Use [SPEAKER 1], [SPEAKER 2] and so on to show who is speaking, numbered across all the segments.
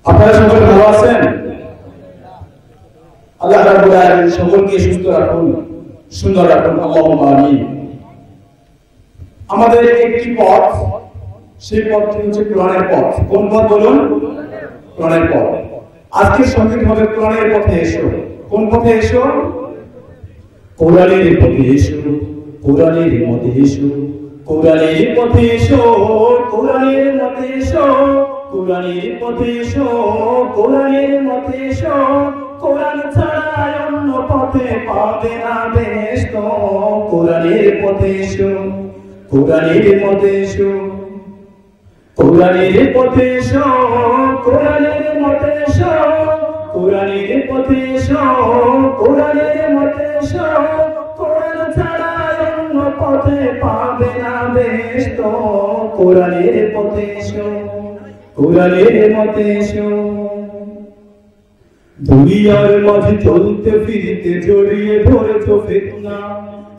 [SPEAKER 1] আপনারা সকলে ভালো আছেন? আল্লাহ রাব্বুল আলামিন সকলকে সুস্থ রাখুন, সুন্দর রাখুন, আল্লাহুম্মা আমিন। আমাদের একটি পথ, সেই পথটি হচ্ছে কোরআনের পথ। কোন পথ বলুন? কোরআনের পথ। আজকে সংগীত হবে কোরআনের পথে এসো। কোন পথে এসো? কোরআনের পথে এসো, কোরআনের মধ্যে এসো, কোরআনের পথে এসো, কোরআনের মধ্যে এসো, কোরআনের পথে এসো, কোরআনের মধ্যে এসো। কোরআন ছাড়া অন্য পথে পাবে না বেহেশত। কোরআনের পথে এসো, কোরআনের মধ্যে এসো, কোরআনের পথে এসো, কোরআনের মধ্যে এসো, কোরআনের পথে এসো, কোরআনের মধ্যে এসো। কোরআন ছাড়া অন্য পথে পাবে না বেহেশত। কোরআনের পথে এসো, কোরআনের মধ্যে এসো। দুনিয়ার মাঝে চলতে ফিরতে জড়িয়ে ধরেছ ফিতনা,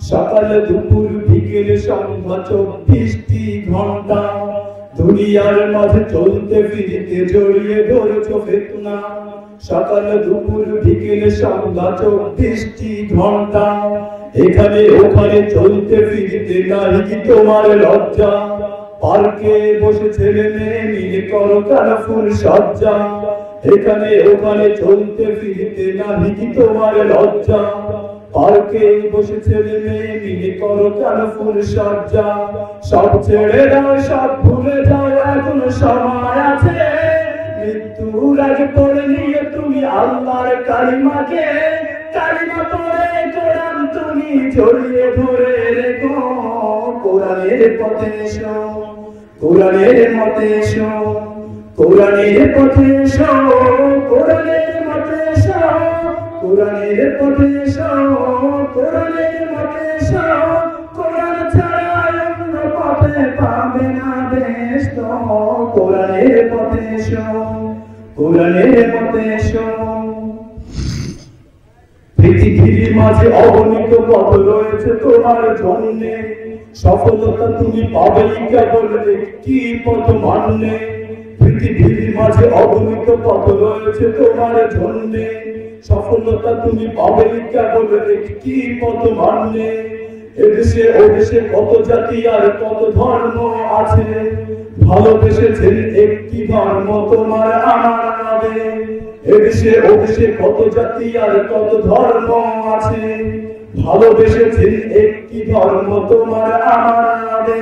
[SPEAKER 1] সকাল দুপুর বিকেল সন্ধ্যা 24টি ঘন্টা। দুনিয়ার মাঝে চলতে ফিরতে জড়িয়ে ধরেছ ফিতনা, সকাল দুপুর বিকেল সন্ধ্যা 24টি ঘন্টা। এখানে ওখানে চলতে ফিরতে নাই কি তোমার লজ্জা? পার্কে বসে ছেলে মেয়ে মিলে করো কালারফুল সজ্জা। এখানে ওখানে চলতে ফিরতে নাই কি তোমার লজ্জা? পার্কে বসে ছেলে মেয়ে মিলে করো কালারফুল সজ্জা। সব ছেড়ে দাও, সব ভুলে যাও, এখনো সময় আছে। মৃত্যুর আগে পড়ে নিয়ে তুমি আল্লাহর কালিমাকে, কালিমা পড়ে কোরআন তুমি জড়িয়ে ধরে রেখো। কোরআনের পথে এসো, কোরআনের মধ্যে এসো, কোরআনের পথে এসো, কোরআনের মধ্যে এসো, কোরআনের পথে এসো, কোরআনের মধ্যে এসো। কোরআন ছাড়া অন্য পথে পাবে না বেহেশত। কোরআনের পথে এসো, কোরআনের মধ্যে এসো। পৃথিবীর মাঝে অগণিত পথ রয়েছে তোমার জন্যে, সফলতা তুমি পাবে কেবল একটি পথ মানলে। পৃথিবীর মাঝে অগণিত পথ রয়েছে তোমার জন্যে, সফলতা তুমি পাবে কেবল একটি পথ মানলে। এদেশে ওদেশে কত জাতি আর কত ধর্ম আছে, ভালোবেসেছেন একটি ধর্ম তোমার আমার নামে। এদেশে ওদেশে কত জাতি আর কত ধর্ম আছে, ভালোবেসেছেন একটি ধর্ম তোমার আমার নামে।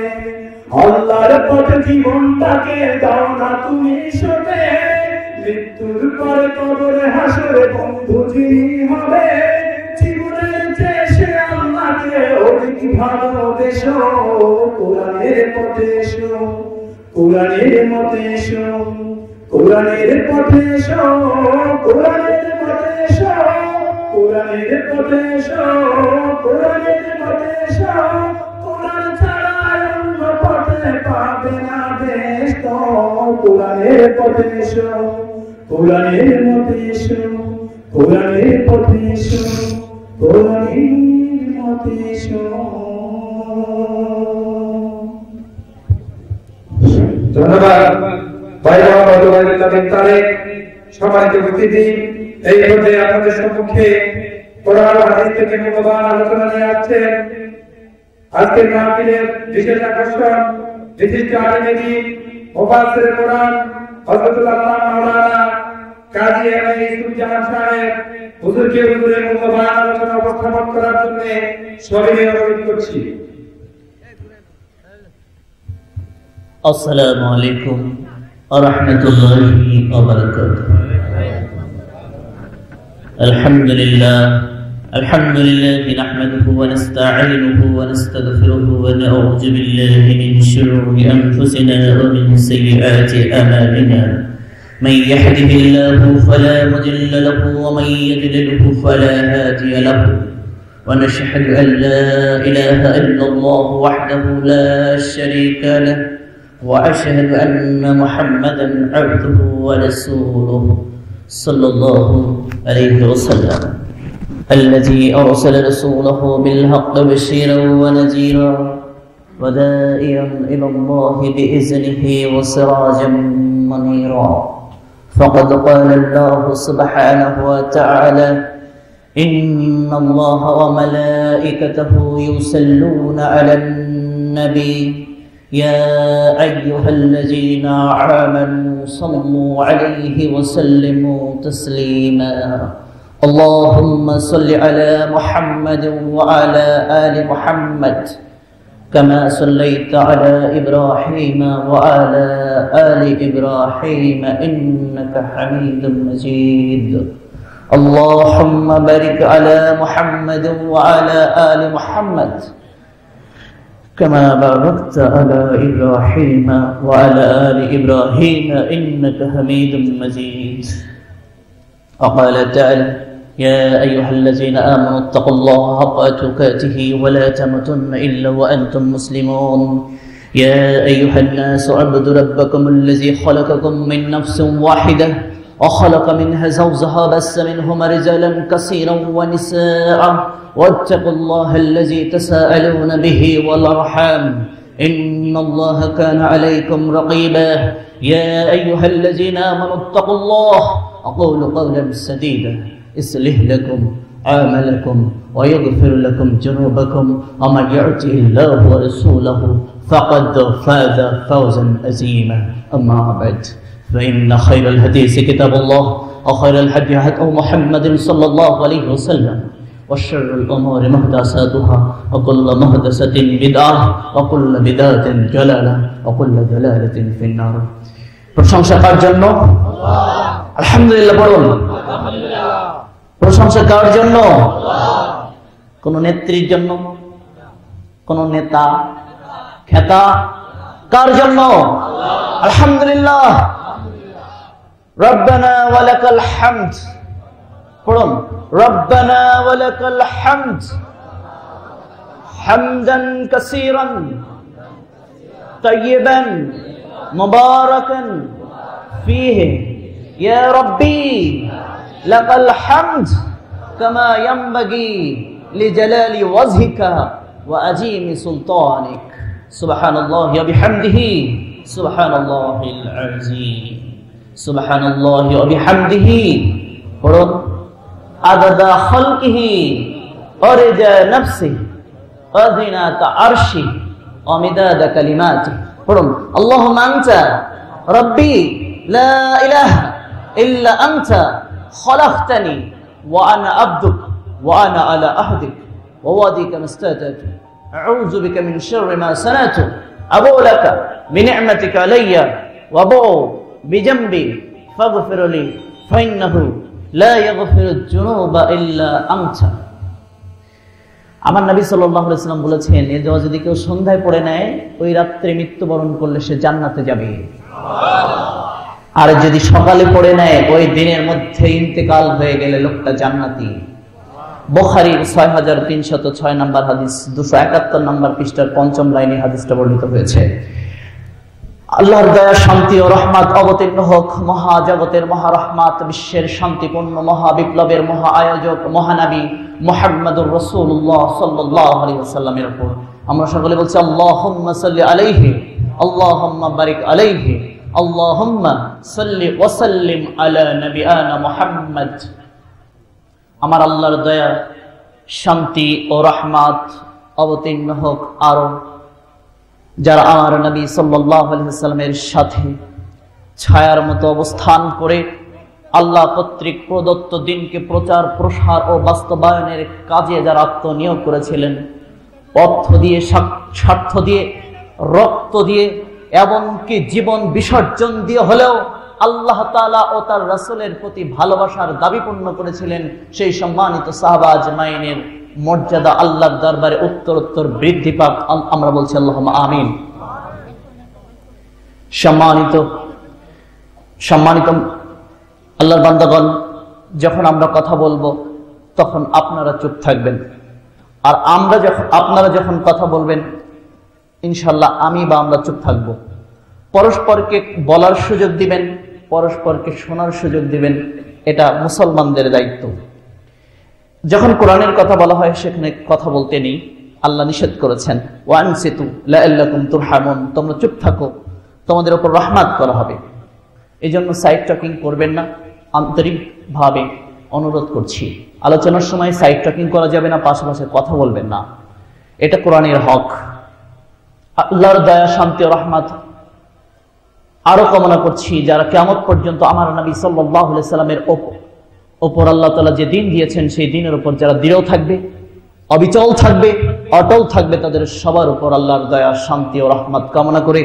[SPEAKER 1] আল্লাহর পথে জীবনটাকে দাও না তুমি সতে, মৃত্যুর পরে কবরে হাসরে বন্ধু যিনি হবে। জীবনের শেষে আল্লাহকে অধিক ভালোবেসো। কোরআনের পথে এসো, কোরআনের মধ্যে এসো, কোরআনের পথে এসো, কোরআনের মধ্যে এসো, কোরআনের পথে এসো, কোরআনের মধ্যে এসো। কোরআন ছাড়া অন্য পথে পাবে না বেহেশত। কোরআনের পথে এসো, কোরআনের মধ্যে এসো, কোরআনের পথে এসো, কোরআনের মধ্যে এসো।
[SPEAKER 2] ধন্যবাদ সম্মানিত উপস্থিতি। এই পর্যায়ে আপনাদের সম্মুখে কোরআন ও হাদিস থেকে মূল্যবান আলোচনা নিয়ে আসছেন আজকের মাহফিলের বিশেষ আকর্ষণ, বিশিষ্ট আলেম দ্বীন, মুফাসসিরে কোরআন হযরতুল আল্লামা মাওলানা কাজী ইসুজ্জামান সাহেব হুজুরকে হুজুরের মূল্যবান আলোচনা উপস্থাপন করার জন্য সবিনয় অনুরোধ করছি।
[SPEAKER 3] আসসালামু আলাইকুম ওয়া রাহমাতুল্লাহি ওয়া বারাকাতুহু। আলহামদুলিল্লাহ আলহামদুলিল্লাহি নাহমাদুহু ওয়া নাস্তাঈনুহু ওয়া নাস্তাগফিরুহু ওয়া নাউযু বিল্লাহি মিন শুরুরি আনফুসিনা ওয়া মিন সাইয়্যাতি আমালিনা। মান ইয়াহদিহিল্লাহু ফালা মুদিল্লা লাহু ওয়া মান ইউদ্লিলহু ফালা হাদিয়া লাহু। ونشهد أن لا إله إلا الله وحده لا شريك له وأشهد أن محمدا عبده ورسوله صلى الله عليه وسلم الذي أرسل رسوله بالحق بشيرا ونذيرا ودائعا إلى الله بإذنه وسراجا منيرا. فقد قال الله سبحانه وتعالى: إن الله وملائكته يصلون على النبي يا أيها الذين آمنوا صلوا عليه وسلموا تسليما. اللهم صل على محمد وعلى آل محمد كما صليت على إبراهيم وعلى آل إبراهيم إنك حميد مجيد. اللهم بارك على محمد وعلى آل محمد كما باركت على إبراهيم وعلى آل إبراهيم إنك حميد مجيد. وقال تعالى: يا أيها الذين آمنوا اتقوا الله حق تقاته ولا تموتن إلا وأنتم مسلمون. يا أيها الناس اعبدوا ربكم الذي خلقكم من نفس واحدة وخلق منها زوجها بث منهما رجالا كثيرا ونساء واتقوا الله الذي تساءلون به والأرحام إن الله كان عليكم رقيبا. يا أيها الذين آمنوا اتقوا الله وقولوا قولا سديدا يصلح لكم أعمالكم ويغفر لكم ذنوبكم ومن يطع الله ورسوله فقد فاز فوزا عظيما. أما بعد فإن خير الحديث كتاب الله وخير الهدي هدي محمد صلى الله عليه وسلم وشر الأمور محدثاتها وكل محدثة بدعة وكل بدعة ضلالة وكل ضلالة في النار. প্রশংসা কার জন্য? আল্লাহ। আলহামদুলিল্লাহ বলুন। আলহামদুলিল্লাহ। প্রশংসা কার জন্য? আল্লাহ। কোন নেত্রীর জন্য? কোন নেতা খেতা কার জন্য? আল্লাহ। আলহামদুলিল্লাহ। রব্বানা ওয়ালাকাল হামদ। পড়ুন, রব্বানা ওয়ালাকাল হামদ হামদান কাসীরান তাইয়িবান মুবারাকান ফীহি ইয়া রাব্বি লাকাল হামদ কামা ইয়ানবাগি লিজালালি ওয়াজহিকা ওয়া আযীমি সুলতানিক। সুবহানাল্লাহি ওয়া বিহামদিহি সুবহানাল্লাহিল আযীম। সুবহানাল্লাহি ওয়া বিহামদিহি পড়ুন, আদাদা খালকিহি ওয়া রিজা নাফসিহি ওয়া যিনাতা আরশি ওয়া মিদাদা কালিমাতি। পড়ুন, আল্লাহুম্মা আনতা রাব্বি লা ইলাহা ইল্লা আনতা খালাকতানি ওয়া আনা আবদুক ওয়া আনা আলা আহদিক ওয়া ওয়াদিকা মাস্তাতাতু আউযু বিকা মিন শাররি মা সানাতু আবু লাকা বিনি'মাতিকা আলাইয়া ওয়া আবু বিজামবি ফাগফির লি ফাইন্নাহু লা ইয়াগফিরুয যুনুবা ইল্লা আনতা। আমার নবী সাল্লাল্লাহু আলাইহি ওয়াসাল্লাম বলেছেন, এই দোয়া যদি কেউ সন্ধ্যায় পড়ে নেয় ওই রাত্রে মৃত্যুবরণ করলে সে জান্নাতে যাবে। আর যদি সকালে পড়ে নেয় ওই দিনের মধ্যে ইন্তেকাল হয়ে গেলে লোকটা জান্নাতি। বুখারীর 6306 নম্বর হাদিস, 271 নম্বর পৃষ্ঠার 5ম লাইনে হাদিসটা বর্ণিত হয়েছে। আল্লাহর দয়া, শান্তি ও রহমত অবতীর্ণ হোক মহাজগতের মহারহমত, বিশ্বের শান্তিপূর্ণ মহাবিপ্লবের মহা আয়োজক মহানবী মুহাম্মদুর রাসূলুল্লাহ সাল্লাল্লাহু আলাইহি ওয়াসাল্লামের উপর। আমরা সকলে বলছি আল্লাহুম্মা সাল্লি আলাইহি, আল্লাহুম্মা বারিক আলাইহি, আল্লাহুম্মা সাল্লি ওয়া সাল্লিম আলা নবিয়ানা মুহাম্মদ। আমার আল্লাহর দয়া, শান্তি ও রহমত অবতীর্ণ হোক আরো যারা আমার নবী সাল্লাল্লাহু আলাইহি ওয়াসাল্লামের সাথে ছায়ার মতো অবস্থান করে আল্লাহ কর্তৃক প্রদত্ত দিনকে প্রচার প্রসার ও বাস্তবায়নের কাজে যারা আত্মনিয়োগ করেছিলেন, অর্থ দিয়ে, স্বার্থ দিয়ে, রক্ত দিয়ে, এমনকি জীবন বিসর্জন দিয়ে হলেও আল্লাহ তাআলা ও তার রাসূলের প্রতি ভালোবাসার দাবি পূর্ণ করেছিলেন, সেই সম্মানিত সাহাবা আজমাইনের মর্যাদা আল্লাহর দরবারে উত্তরোত্তর বৃদ্ধি পাক। আমরা বলছি আল্লাহুম্মা আমিন। সম্মানিত আল্লাহর বান্দাগণ, যখন আমরা কথা বলবো তখন আপনারা চুপ থাকবেন, আর আপনারা যখন কথা বলবেন ইনশাআল্লাহ আমি বা আমরা চুপ থাকব। পরস্পরকে বলার সুযোগ দিবেন, পরস্পরকে শোনার সুযোগ দিবেন, এটা মুসলমানদের দায়িত্ব। যখন কোরআনের কথা বলা হয় সেখানে কথা বলতে নেই,
[SPEAKER 4] আল্লাহ নিষেধ করেছেন, ওয়ানসিতু লাআল্লাকুম তুরহামুন, তোমরা চুপ থাকো, তোমাদের উপর রহমত করা হবে। এই জন্য সাইড টকিং করবেন না, আন্তরিকভাবে অনুরোধ করছি। আলোচনার সময় সাইড টকিং করা যাবে না, পাশাপাশি কথা বলবেন না, এটা কোরআনের হক। আল্লাহর দয়া, শান্তি ও রহমত আরো কামনা করছি যারা কিয়ামত পর্যন্ত আমার নবী সাল্লাল্লাহু আলাইহি সাল্লামের ওপর আল্লাহ তাআলা যে দিন দিয়েছেন সেই দিনের উপর যারা দৃঢ় থাকবে, অবিচল থাকবে, অটল থাকবে, তাদের সবার উপর আল্লাহর দয়া, শান্তি ও রহমত কামনা করে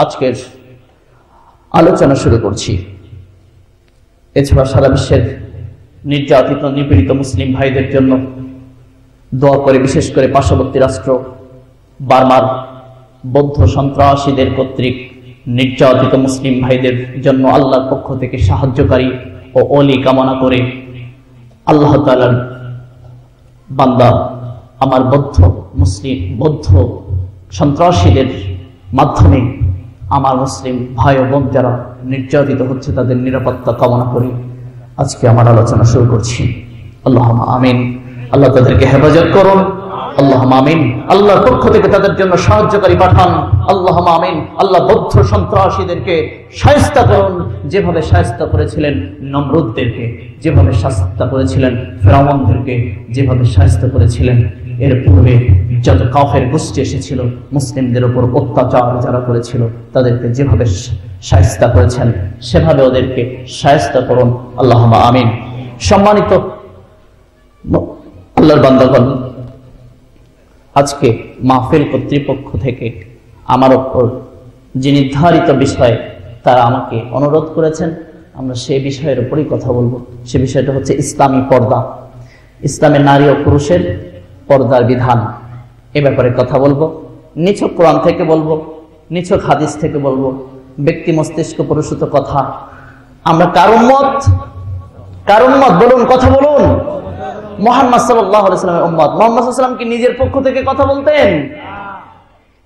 [SPEAKER 4] আজকের আলোচনা শুরু করছি। এছাড়া সারা বিশ্বের নির্যাতিত নিপীড়িত মুসলিম ভাইদের জন্য দোয়া করে, বিশেষ করে পার্শ্ববর্তী রাষ্ট্র বার্মার বৌদ্ধ সন্ত্রাসীদের কর্তৃক নির্যাতিত মুসলিম ভাইদের জন্য আল্লাহর পক্ষ থেকে সাহায্যকারী ও ওলি কামনা করে, আল্লাহ তাআলার বান্দা আমার বৌদ্ধ সন্ত্রাসীদের মাধ্যমে আমার মুসলিম ভাই ও বোন যারা নির্যাতিত হচ্ছে তাদের নিরাপত্তা কামনা করি আজকে আমার আলোচনা শুরু করছি। আল্লাহুম্মা আমিন। আল্লাহ তাদেরকে হেফাজত করুন, আল্লাহুম্মা আমিন। আল্লাহর পক্ষ থেকে তাদের জন্য সাহায্যকারী পাঠান, আল্লাহুম্মা আমিন। আল্লাহ বৌদ্ধ সন্ত্রাসীদেরকে শায়েস্তা করুন, যেভাবে শায়েস্তা করেছিলেন নমরুদদেরকে, যেভাবে শায়েস্তা করেছিলেন ফিরআউনদেরকে, যেভাবে শায়েস্তা করেছিলেন এর পূর্বে যত কাফের গোষ্ঠী এসেছিল, মুসলিমদের উপর অত্যাচার যারা করেছিল তাদেরকে যেভাবে শায়েস্তা করেছেন সেভাবে ওদেরকে শায়েস্তা করুন, আল্লাহুম্মা আমিন। সম্মানিত আল্লাহর বান্দাগণ, আজকে মাহফিল কর্তৃপক্ষ থেকে আমার উপর যে নির্ধারিত বিষয় তারা আমাকে অনুরোধ করেছেন, আমরা সেই বিষয়ের উপরই কথা বলবো। সে বিষয়টা হচ্ছে ইসলামী পর্দা, ইসলামের নারী ও পুরুষের পর্দার বিধান। এ ব্যাপারে কথা বলবো। নিছক কোরআন থেকে বলবো, নিছক হাদিস থেকে বলবো, ব্যক্তি মস্তিষ্ক প্রসূত কথা। আমরা কার উম্মত বলুন, কথা বলুন। মুহাম্মদ সাল্লাল্লাহু আলাইহি ওয়াসাল্লামের উম্মত। মুহাম্মদ সাল্লাল্লাহু আলাইহি ওয়াসাল্লাম কি নিজের পক্ষ থেকে কথা বলতেন?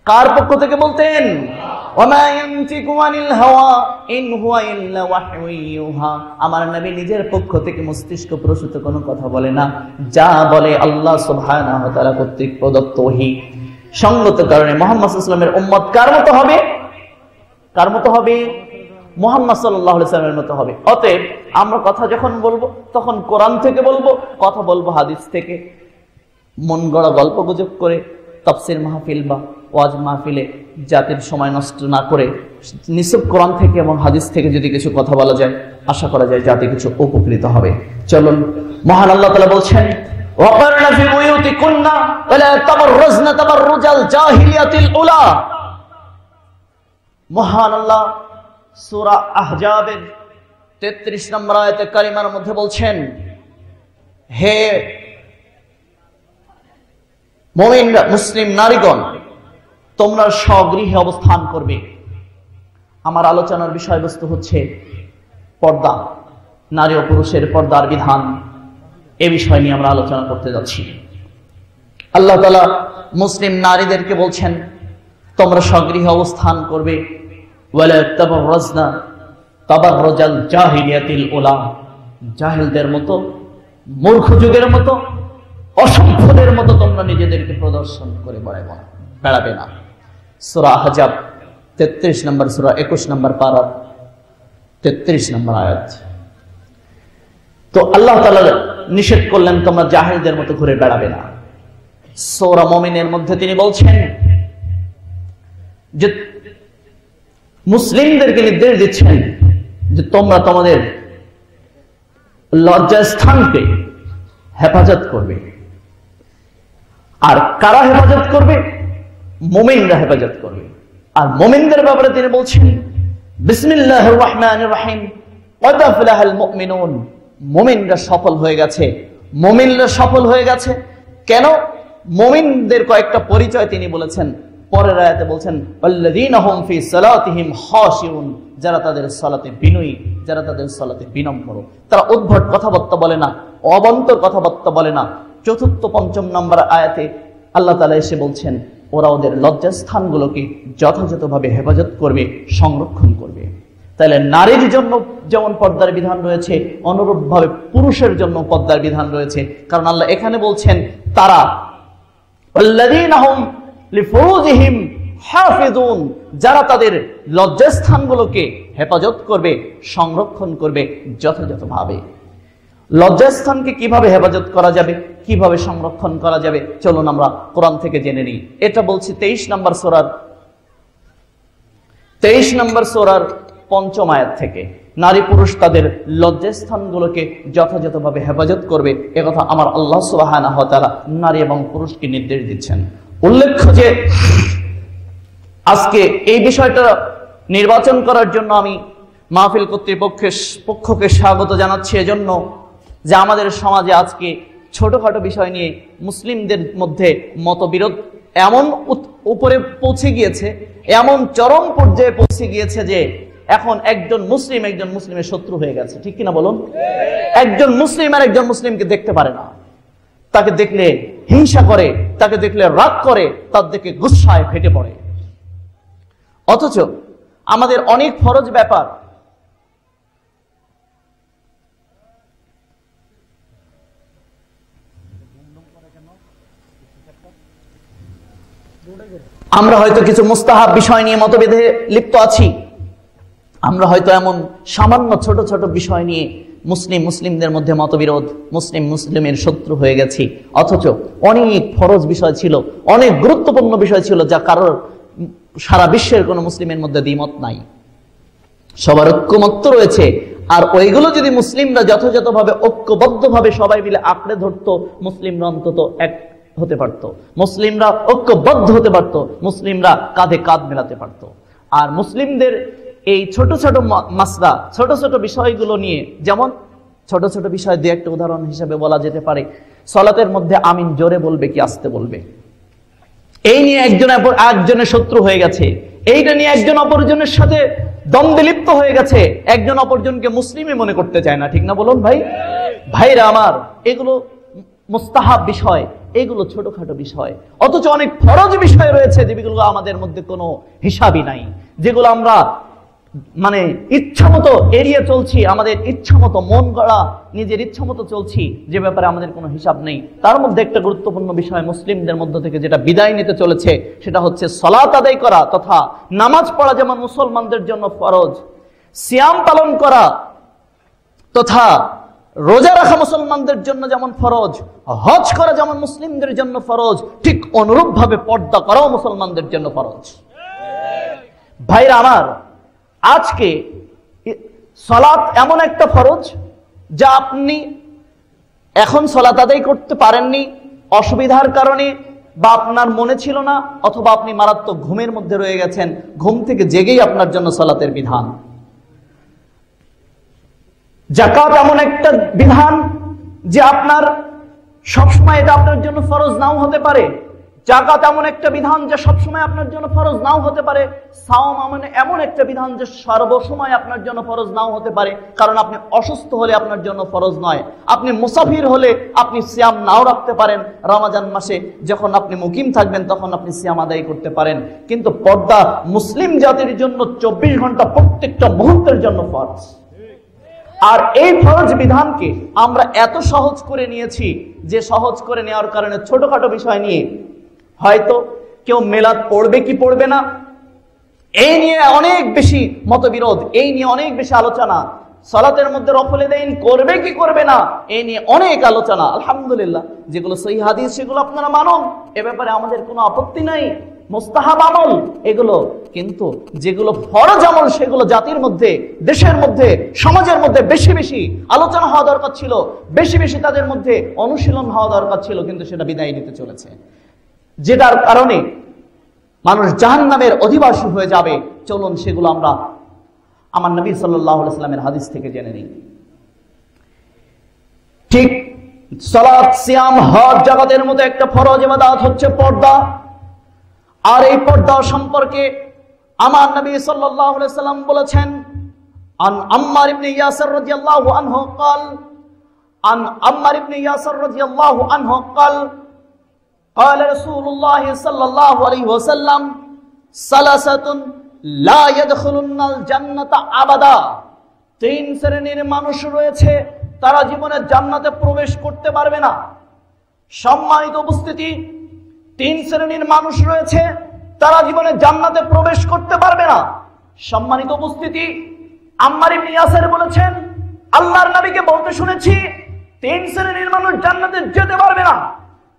[SPEAKER 4] কার পক্ষ থেকে বলতেন? ওয়ামা ইয়ানতিকু আনিল হাওয়া ইন হুয়া ইল্লা ওয়াহয়ু ইউহা। আমার নবী নিজের পক্ষ থেকে মস্তিষ্ক প্রসূত কোনো কথা বলে না, যা বলে আল্লাহ সুবহানাহু ওয়া তাআলা কর্তৃক প্রদত্ত ওহী। সঙ্গত কারণে মুহাম্মদ সাল্লাল্লাহু আলাইহি ওয়াসাল্লামের উম্মত কার মতো হবে? কার মতো হবে? মুহাম্মদ সাল্লাল্লাহু আলাইহি ওয়াসাল্লামের মতো হবে। অতএব আমরা কথা যখন বলবো তখন কোরআন থেকে বলবো, কথা বলবো হাদিস থেকে। মন গড়া গল্প গুজব করে তাফসীর মাহফিল বা ওয়াজ মাহফিলে জাতির সময় নষ্ট না করে নিছক কোরআন থেকে এবং হাদিস থেকে যদি কিছু কথা বলা যায়, আশা করা যায় জাতি কিছু উপকৃত হবে। চলুন, মহান আল্লাহ তাআলা বলছেন, ওয়াকারনা ফি বুয়ুতিকুন্না ওয়ালা তাবাররাজনা তাবাররুজাল জাহিলিয়াতিল উলা। মহান আল্লাহ সূরা আহজাবের 33 নম্বর আয়াতে কারিমার মধ্যে বলছেন, হে মুমিনরা, মুসলিম নারীগণ, তোমরা স্বগৃহে অবস্থান করবে। আমার আলোচনার বিষয়বস্তু হচ্ছে পর্দা, নারী ও পুরুষের পর্দার বিধান। এ বিষয় নিয়ে আমরা আলোচনা করতে যাচ্ছি। আল্লাহ তাআলা মুসলিম নারীদেরকে বলছেন, তোমরা স্বগৃহে অবস্থান করবে। ওয়ালা তাবাররাজনা তাবাররুজাল জাহিলিয়াতিল উলা। জাহেলদের মতো, মূর্খ যুগের মতো, অসভ্যদের মতো তোমরা নিজেদেরকে প্রদর্শন করে বেড়াবে না। সূরা আহজাব 33 নম্বর সূরা 21 নম্বর পারা 33 নম্বর আয়াত। তো আল্লাহ তাআলা নিষেধ করলেন তোমরা জাহেলদের মতো ঘুরে বেড়াবে না। সূরা মুমিনের মধ্যে তিনি বলছেন যে মুসলিমদেরকে নির্দেশ দিচ্ছেন যে তোমরা তোমাদের লজ্জাস্থানকে হেফাজত করবে। আর কারা হেফাজত করবে? মুমিনরা হেফাজত করবে। আর মুমিনদের ব্যাপারে তিনি বলছেন, বিসমিল্লাহির রহমানির রহিম, ক্বাদ আফলাহাল মুমিনুন। মুমিনরা সফল হয়ে গেছে। মুমিনরা সফল হয়ে গেছে কেন? মুমিনদের কয়েকটা পরিচয় তিনি বলেছেন। পরের আয়াতে বলছেন, আল্লাযীনা হুম ফি সালাতিহিম খাশিউন। যারা তাদের সালাতে বিনয়ী, যারা তাদের সালাতে বিনম্র, তারা উদ্ভট কথাবার্তা বলে না, অবান্তর কথাবার্তা বলে না। চতুর্থ পঞ্চম নম্বর আয়াতে আল্লাহ তাআলা এসে বলছেন, ওরা ওদের লজ্জাস্থানগুলোকে যথাযথভাবে হেফাজত করবে, সংরক্ষণ করবে। তাহলে নারীর জন্য যেমন পর্দার বিধান রয়েছে, অনুরূপভাবে পুরুষের জন্য পর্দার বিধান রয়েছে। কারণ আল্লাহ এখানে বলছেন তারা আল্লাযীনা হুম লিফুরুজিহিম হাফিজুন, যারা তাদের লজ্জাস্থানগুলোকে হেফাজত করবে, সংরক্ষণ করবে যথাযথভাবে। লজ্জাস্থানকে কিভাবে হেফাজত করা যাবে, কিভাবে সংরক্ষণ করা যাবে, চলুন আমরা কোরআন থেকে জেনে নিই। এটা বলছি 23 নম্বর সূরার 5ম আয়াত থেকে। নারী পুরুষ তাদের লজ্জাস্থানগুলোকে যথাযথভাবে হেফাজত করবে, একথা আমার আল্লাহ সুবহানাহু ওয়া তাআলা নারী এবং পুরুষকে নির্দেশ দিচ্ছেন। উল্লেখ্য যে আজকে এই বিষয়টা নির্বাচন করার জন্য আমি মাহফিল কর্তৃপক্ষের পক্ষকে স্বাগত জানাচ্ছি, এজন্য যে আমাদের সমাজে আজকে ছোটখাটো বিষয় নিয়ে মুসলিমদের মধ্যে মতবিরোধ এমন উপরে পৌঁছে গিয়েছে, এমন চরম পর্যায়ে পৌঁছে গিয়েছে যে এখন একজন মুসলিমের শত্রু হয়ে গেছে। ঠিক কিনা বলুন? একজন মুসলিম আর একজন মুসলিমকে দেখতে পারে না, তাকে দেখলে হিংসা করে, তাকে দেখলে রাগ করে, তার দিকে গুসায় ফেটে পড়ে। অথচ আমাদের অনেক ফরজ ব্যাপার আমরা হয়তো কিছু মুস্তাহাব বিষয় নিয়ে মতভেদে লিপ্ত আছি, আমরা হয়তো এমন সামান্য ছোট ছোট বিষয় নিয়ে মুসলিমদের মধ্যে মতবিরোধ, মুসলিমের শত্রু হয়ে গেছি। অথচ অনেক ফরজ বিষয় ছিল, অনেক গুরুত্বপূর্ণ বিষয় ছিল যা কারোর সারা বিশ্বের কোনো মুসলিমের মধ্যে দ্বিমত নাই, সবার ঐক্যমত্য রয়েছে। আর ওইগুলো যদি মুসলিমরা যথাযথভাবে ঐক্যবদ্ধভাবে সবাই মিলে আঁকড়ে ধরতো, মুসলিমরা অন্তত এক হতে পারত, মুসলিমরা ঐক্যবদ্ধ হতে পারত, মুসলিমরা কাঁধে কাঁধ মেলাতে পারত। আর মুসলিমদের এই ছোট ছোট মাসলা, ছোট ছোট বিষয়গুলো নিয়ে, যেমন ছোট ছোট বিষয় দিয়ে একটা উদাহরণ হিসেবে বলা যেতে পারে, সালাতের মধ্যে আমিন জোরে বলবে কি আস্তে বলবে, এই নিয়ে একজনের শত্রু হয়ে গেছে, এইটা নিয়ে একজন অপরজনের সাথে দ্বন্দ্বে লিপ্ত হয়ে গেছে, একজন অপরজনকে মুসলিমই মনে করতে চায় না। ঠিক না বলুন ভাইরা আমার? এগুলো মুস্তাহাব বিষয়, এগুলো ছোটখাটো বিষয়। অথচ অনেক ফরজ বিষয় রয়েছে যেগুলো আমাদের মধ্যে কোনো হিসাবই নাই, যেগুলো আমরা ইচ্ছামতো এড়িয়ে চলছি, আমাদের ইচ্ছামতো মন গড়া নিজের ইচ্ছামতো চলছি, যে ব্যাপারে আমাদের কোনো হিসাব নেই। তার মধ্যে একটা গুরুত্বপূর্ণ বিষয় মুসলিমদের মধ্য থেকে যেটা বিদায় নিতে চলেছে, সেটা হচ্ছে সালাত আদায় করা তথা নামাজ পড়া যেমন মুসলমানদের জন্য ফরজ, সিয়াম পালন করা তথা রোজা রাখা মুসলমানদের জন্য যেমন ফরজ, হজ করা যেমন মুসলিমদের জন্য ফরজ, ঠিক অনুরূপভাবে পর্দা করাও মুসলমানদের জন্য ফরজ। ভাইরা আমার, আজকে সালাত এমন একটা ফরজ যা আপনি এখন সালাত আদায় করতে পারেননি অসুবিধার কারণে, বা আপনার মনে ছিল না, অথবা আপনি মারাত্মক ঘুমের মধ্যে রয়ে গেছেন, ঘুম থেকে জেগেই আপনার জন্য সালাতের বিধান। যাকাত এমন একটা বিধান যে আপনার সবসময় এটা আপনার জন্য ফরজ নাও হতে পারে। যাকাত এমন একটা বিধান যে সবসময় আপনার জন্য ফরজ নাও হতে পারে। সাওম এমন একটা বিধান যে সর্বসময় আপনার জন্য ফরজ নাও হতে পারে, কারণ আপনি অসুস্থ হলে আপনার জন্য ফরজ নয়। আপনি মুসাফির হলে আপনি সিয়াম নাও রাখতে পারেন, রমজান মাসে যখন আপনি মুকিম থাকবেন তখন আপনি সিয়াম আদায় করতে পারেন। কিন্তু পর্দা মুসলিম জাতির জন্য 24 ঘন্টা প্রত্যেকটা মুহূর্তের জন্য ফরজ। আর এই ফরজ বিধানকে আমরা এত সহজ করে নিয়েছি যে সহজ করে নেওয়ার কারণে ছোটখাটো বিষয় নিয়ে হয়তো কেউ মিলাদ পড়বে কি পড়বে না, এই নিয়ে অনেক বেশি মতবিরোধ, এই নিয়ে অনেক বেশি আলোচনা। সালাতের মধ্যে রফুল ইয়াদাইন করবে কি করবে না, এই নিয়ে অনেক আলোচনা। আলহামদুলিল্লাহ, যেগুলো সহিহ হাদিস সেগুলো আপনারা মানুন, এ ব্যাপারে আমাদের কোনো আপত্তি নাই। মুস্তাহাব আমল এগুলো, কিন্তু যেগুলো ফরজ আমল সেগুলো জাতির মধ্যে, দেশের মধ্যে, সমাজের মধ্যে বেশি বেশি আলোচনা হওয়া দরকার ছিল, বেশি বেশি তাদের মধ্যে অনুশীলন হওয়া দরকার ছিল, কিন্তু সেটা বিদায় নিতে চলেছে, যেটার কারণে মানুষ জাহান্নামের অধিবাসী হয়ে যাবে। চলুন সেগুলো আমরা আমার নবী সাল্লাল্লাহু আলাইহি ওয়াসাল্লামের হাদিস থেকে জেনে নিই। ঠিক সালাত, সিয়াম, হজ, জাকাতের মতো একটা ফরজ ইবাদত হচ্ছে পর্দা। আর এই পর্দা সম্পর্কে আমার নবী সাল্লাল্লাহু আলাইহি ওয়াসাল্লাম বলেছেন, আন আম্মার ইবনে ইয়াসির রাদিয়াল্লাহু আনহু قال عن عمار بن ياسر رضي الله عنه قال رسول الله صلى الله عليه وسلم ثلاثة لا يدخلون الجنة أبدا। তিন শ্রেণীর মানুষ রয়েছে, তারা জীবনে জান্নাতে প্রবেশ করতে পারবে না। সম্মানিত উপস্থিতি, তিন শ্রেণীর মানুষ রয়েছে, তারা জীবনে জান্নাতে প্রবেশ করতে পারবে না। সম্মানিত উপস্থিতি, আম্মার ইবনে ইয়াসির বলেছেন, আল্লাহর নবীকে বলতে শুনেছি, তিন শ্রেণীর মানুষ জান্নাতে যেতে পারবে না,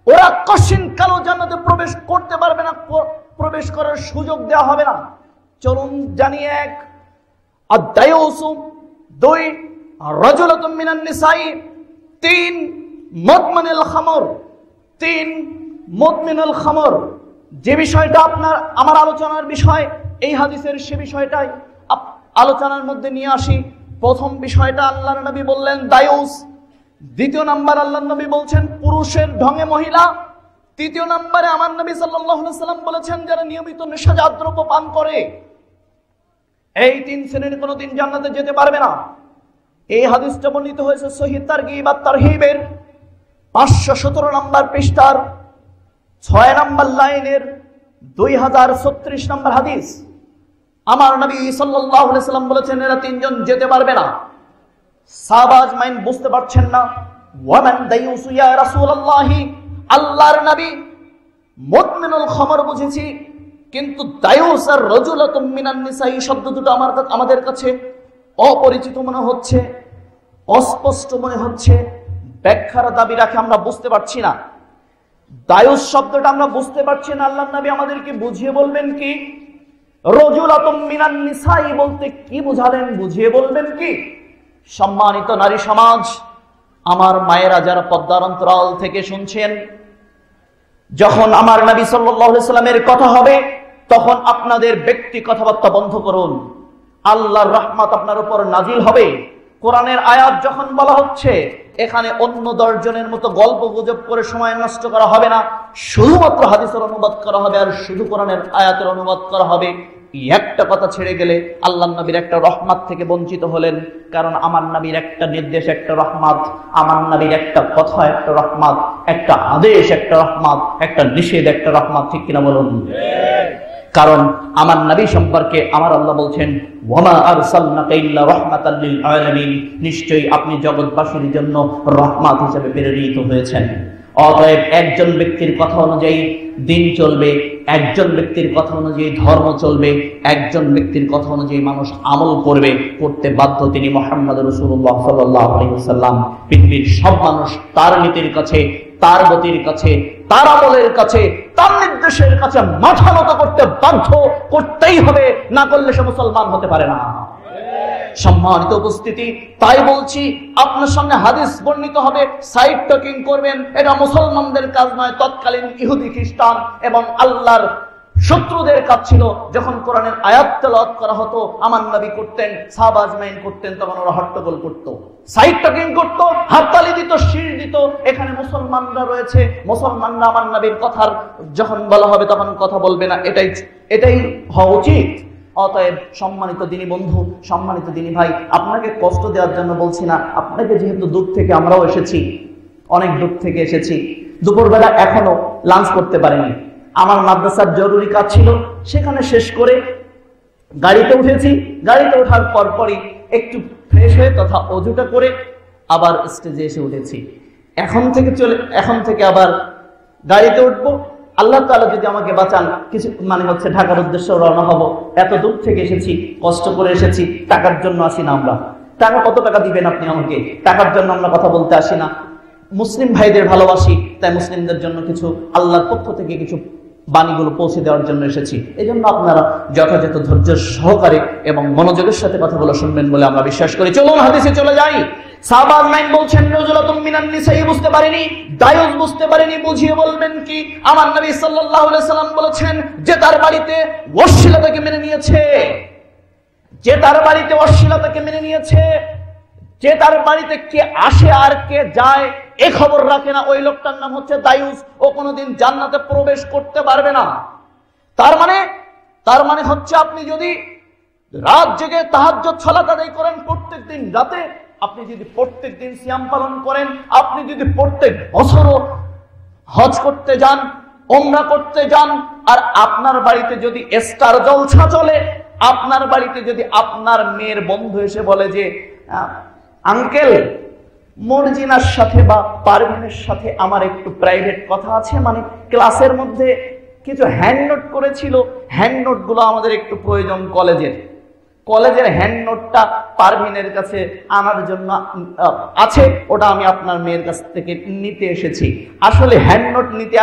[SPEAKER 4] ওরা কশিন কালো জান্নাতে প্রবেশ করতে পারবে না, প্রবেশ করার সুযোগ দেওয়া হবে না। চলুন জানি। এক, আদ-দায়ুসু, দুই, রাজুলাতুম মিনান নিসাই, তিন, মুদমিনুল খামর, তিন, মুদমিনুল খামর। যে বিষয়টা আমার আলোচনার বিষয়, এই হাদিসের সে বিষয়টাই আলোচনার মধ্যে নিয়ে আসি। প্রথম বিষয়টা আল্লাহর নবী বললেন দায়ুস, দ্বিতীয় নাম্বার আল্লাহর নবী বলছেন পুরুষের ঢঙে মহিলা, তৃতীয় নম্বরে আমার নবী সাল্লাল্লাহু আলাইহি ওয়াসাল্লাম বলেছেন যারা নিয়মিত নেশাজাত দ্রব্য পান করে, এই তিন শ্রেণীর কোনোদিন জান্নাতে যেতে পারবে না। এই হাদিসটা বর্ণিত হয়েছে সহিহ তারগিব ওয়া তারহিবের 517 নম্বর পৃষ্ঠার 6 নম্বর লাইনের 2036 নম্বর হাদিস। আমার নবী সাল্লাল্লাহু আলাইহি ওয়াসাল্লাম বলেছেন এরা তিনজন যেতে পারবে না। সাহাবাজ মাইন বুঝতে পারছেন না, ওয়ামান দায়ুসু ইয়া রাসূলুল্লাহ, আল্লাহর নবী মুদমিনুল খামর বুঝেছি, কিন্তু দায়ুস আর রাজুলাতুম মিনান নিসাই শব্দ দুটো আমাদের কাছে অপরিচিত মনে হচ্ছে, অস্পষ্ট মনে হচ্ছে, ব্যাখ্যার দাবি রাখে আমরা বুঝতে পারছি না। দায়ুস শব্দটা আমরা বুঝতে পারছি না, আল্লাহর নবী আমাদেরকে বুঝিয়ে বলবেন কি? রাজুলাতুম মিনান নিসাই বলতে কি বুঝালেন, বুঝিয়ে বলবেন কি? সম্মানিত নারী সমাজ, আমার মায়েরা যারা পর্দার অন্তরাল থেকে শুনছেন, যখন আমার নবী সাল্লাল্লাহু আলাইহি ওয়াসাল্লামের কথা হবে তখন আপনাদের ব্যক্তি কথাবার্তা বন্ধ করুন। আল্লাহর রহমত আপনার উপর নাজিল হবে। কোরআনের আয়াত যখন বলা হচ্ছে, এখানে অন্য 10 জনের মতো গল্প গুজব করে সময় নষ্ট করা হবে না, শুধুমাত্র হাদিসের অনুবাদ করা হবে আর শুধু কোরআনের আয়াতের অনুবাদ করা হবে। একটা কথা ছেড়ে গেলে আল্লাহর নবীর একটা রহমত থেকে বঞ্চিত হলেন, কারণ আমার নবীর একটা নির্দেশ একটা রহমত, আমার নবীর একটা কথা একটা রহমত, একটা আদেশ একটা রহমত, একটা নিষেধ একটা রহমত, ঠিক কিনা বলুন? কারণ আমার নবী সম্পর্কে আমার আল্লাহ বলছেন, ওয়ামা আরসালনাকা ইল্লা রাহমাতাল লিল আলামিন, নিশ্চয়ই আপনি জগৎবাসীর জন্য রহমত হিসেবে প্রেরিত হয়েছেন। অতএব একজন ব্যক্তির কথা অনুযায়ী দিন চলবে, একজন ব্যক্তির কথা অনুযায়ী ধর্ম চলবে, একজন ব্যক্তির কথা অনুযায়ী মানুষ আমল করবে, করতে বাধ্য তিনি মুহাম্মদ রাসূলুল্লাহ সাল্লাল্লাহু আলাইহি ওয়াসাল্লাম। পৃথিবীর সব মানুষ তার নীতির কাছে, তার গতির কাছে, তার আমলের কাছে, তার নির্দেশের কাছে মাথা নত করতে বাধ্য, করতেই হবে, না করলে সে মুসলমান হতে পারে না। সম্মানিত উপস্থিতি, তাই বলছি আপনার সামনে হাদিস বর্ণিত হবে, সাইড টকিং করবেন, এটা মুসলমানদের কাজ নয়, তৎকালীন ইহুদি খ্রিস্টান এবং আল্লাহর শত্রুদের কাজ ছিল। যখন কোরআনের আয়াত তেলাওয়াত করা হতো আমার নবী করতেন, সাহাবা আজমাইন করতেন, তখন ওরা হট্টগোল করত, সাইড টকিং করত, হাততালি দিত, শির দিত। এখানে মুসলমানরা রয়েছে, মুসলমানরা আমার নবীর কথার যখন বলা হবে তখন কথা বলবে না, এটাই হওয়া উচিত। অতএব সম্মানিত দিনী বন্ধু, সম্মানিত দিনী ভাই, আপনাকে কষ্ট দেওয়ার জন্য বলছি না, আপনাকে যেহেতু দূর থেকে আমরাও এসেছি, অনেক দূর থেকে এসেছি, দুপুরবেলা এখনো লাঞ্চ করতে পারিনি, আমার মাদ্রাসার জরুরি কাজ ছিল, সেখানে শেষ করে গাড়িতে উঠেছি, গাড়িতে ওঠার পরপরই একটু ফ্রেশ হয়ে তথা অজুটা করে আবার স্টেজে এসে উঠেছি। এখন থেকে আবার গাড়িতে উঠবো, আল্লাহ তাআলা যদি আমাকে বাঁচান, কিছু ঢাকার উদ্দেশ্যে রওনা হব। এত দূর থেকে এসেছি, কষ্ট করে এসেছি, টাকার জন্য আসি না আমরা। টাকা কত টাকা দিবেন আপনি আমাকে? টাকার জন্য আমরা কথা বলতে আসি না। মুসলিম ভাইদের ভালোবাসি, তাই মুসলিমদের জন্য কিছু আল্লাহর পক্ষ থেকে কিছু বাণীগুলো পৌঁছে দেওয়ার জন্য এসেছি। এই জন্য আপনারা যথাযথ ধৈর্য সহকারে এবং মনোযোগের সাথে কথাগুলো শুনবেন বলে আমরা বিশ্বাস করি। চলুন হাদিসে চলে যাই। সাহাবা আজমাইন বলছেন রাজুলাতুম মিনান নিসাই বুঝতে পারেনি, দায়ুস বুঝতে পারেনি, বুঝিয়ে বলবেন কি? আমার নবী সাল্লাল্লাহু আলাইহি সাল্লাম বলেছেন যে তার বাড়িতে অশ্লীলতাকে মেনে নিয়েছে, যে তার বাড়িতে অশ্লীলতাকে মেনে নিয়েছে, যে তার বাড়িতে কে আসে আর কে যায় এ খবর রাখে না, ওই লোকটার নাম হচ্ছে দায়ুস। ও কোনোদিন জান্নাতে প্রবেশ করতে পারবে না। তার মানে হচ্ছে আপনি যদি রাত জেগে তাহাজ্জুদ সালাত আদায় করেন প্রত্যেকদিন রাতে, আপনি যদি প্রত্যেক দিন সিয়াম পালন করেন, আপনি যদি প্রত্যেক বছরও হজ করতে যান, ওমরা করতে যান, আর আপনার বাড়িতে যদি স্টার জলসা চলে, আপনার বাড়িতে যদি আপনার মেয়ের বন্ধু এসে বলে যে আঙ্কেল মর্জিনার সাথে বা পারভিনের সাথে আমার একটু প্রাইভেট কথা আছে, মানে ক্লাসের মধ্যে কিছু হ্যান্ড নোট করেছিল, হ্যান্ড নোট গুলো আমাদের একটু প্রয়োজন কলেজের হ্যান্ড নোটটা পারভিনের কাছে আনার জন্য আছে, ওটা আমি আপনার মেয়ের কাছ থেকে নিতে এসেছি। আসলে হ্যান্ড নোট নিতে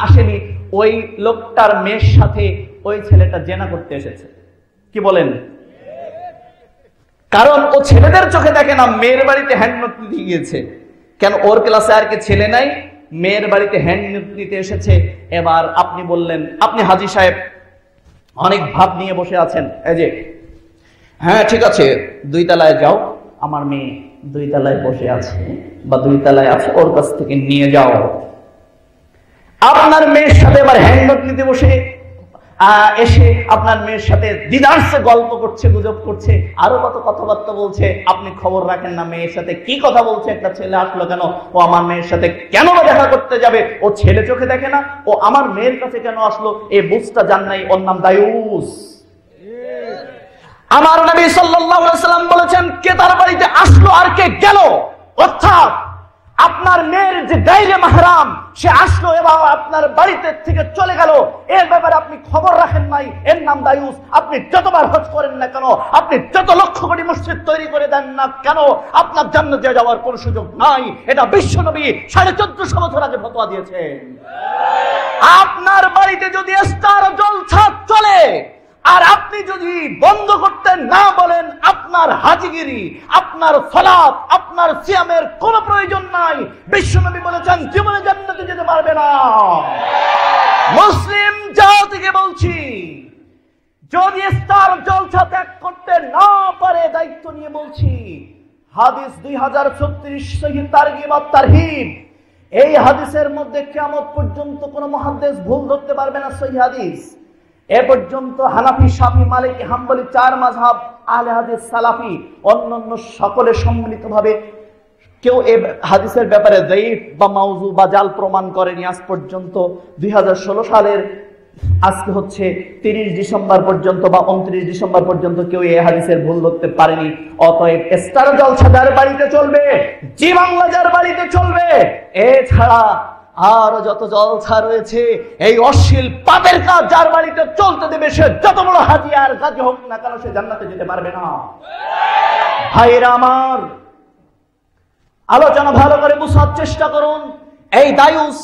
[SPEAKER 4] আসেনি, ওই লোকটার মেয়ের সাথে ওই ছেলেটা জেনা করতে এসেছে। কি বলেন? কারণ ও ছেলেদের চোখে দেখে না, মেয়ের বাড়িতে হ্যান্ড নোট নিতে গিয়েছে। কেন? ওর ক্লাসে আর কি ছেলে নাই, মেয়ের বাড়িতে হ্যান্ড নোট নিতে এসেছে। এবার আপনি বললেন, আপনি হাজী সাহেব অনেক ভাব নিয়ে বসে আছেন, এই যে হ্যাঁ ঠিক আছে 2 তলায় যাও, আমার মেয়ে 2 তলায় বসে আছে বা 2 তলায় আছে, ওর কাছ থেকে নিয়ে যাও। আপনার মেয়ের সাথে এবার হ্যান্ড নোট নিতে বসে এসে আপনার মেয়ের সাথে দিদারসে গল্প করছে, গুজব করছে, আরো কত কথাবার্তা বলছে। আপনি খবর রাখেন না মেয়ের সাথে কি কথা বলছে, একটা ছেলে আসলো কেন, ও আমার মেয়ের সাথে কেন দেখা করতে যাবে, ও ছেলে চোখে দেখে না, ও আমার মেয়ের কাছে কেন আসলো, এই বুঝটা জান নাই, ওর নাম দায়ুস। আমার নবী সাল্লাল্লাহু আলাইহি ওয়াসাল্লাম বলেছেন, কে তার বাড়িতে আসলো আর কে গেল, অর্থাৎ আপনার মেয়ের যে গায়রে মাহরাম সে আসলো এবং আপনার বাড়িতে থেকে চলে গেল, এর ব্যাপারে আপনি খবর রাখেন নাই, এর নাম দায়ুস। আপনি যতবার হজ করেন না কেন, আপনি যত লক্ষ কোটি মসজিদ তৈরি করে দেন না কেন, আপনার জান্নাতে যাওয়ার কোনো সুযোগ নাই। এটা বিশ্ব নবী 1450 বছর আগে ফতোয়া দিয়েছেন। আপনার বাড়িতে যদি স্টার জলসা চলে আর আপনি যদি বন্ধ করতে না বলেন, আপনার হাজিগিরি, আপনার সালাত, আপনার সিয়ামের কোনো প্রয়োজন নাই। বিশ্বনবী বলেছেন জীবনে জান্নাতে যেতে পারবে না। মুসলিম জাতিকে বলছি, যদি স্টার জলসা ত্যাগ করতে না পারে, দায়িত্ব নিয়ে বলছি, হাদিস 2036 সহিহ তারগিব ওয়াত তারহিব, এই হাদিসের মধ্যে কিয়ামত পর্যন্ত কোন মুহাদ্দিস ভুল ধরতে পারবে না। সহিহ হাদিস। এ পর্যন্ত হানাফি, শাফি, মালিকি, হাম্বলি 4 মাযহাব, আহলে হাদিস, সালাফি, অন্যান্য সকলে সম্মিলিতভাবে কেউ এই হাদিসের ব্যাপারে যায়িফ বা মাউযু বা জাল প্রমাণ করেনি আজ পর্যন্ত। 2016 সালের আজকে হচ্ছে 30 ডিসেম্বর পর্যন্ত বা 29 ডিসেম্বর পর্যন্ত কেউ এই হাদিসের ভুল ধরতে পারেনি। অতএব স্টার জলসা যার বাড়িতে চলবে, জি বাংলা যার বাড়িতে চলবে, এছাড়া আর যত জলসা রয়েছে, এই অশ্লীল পাপের কাজ যার বাড়িতে চলতে দেবে, সে যত বড় হাজি আর গাজী হোক না কেন, সে জান্নাতে যেতে পারবে না। ভাইরা আমার, আলোচনা ভালো করে বুঝার চেষ্টা করুন। এই দায়ুস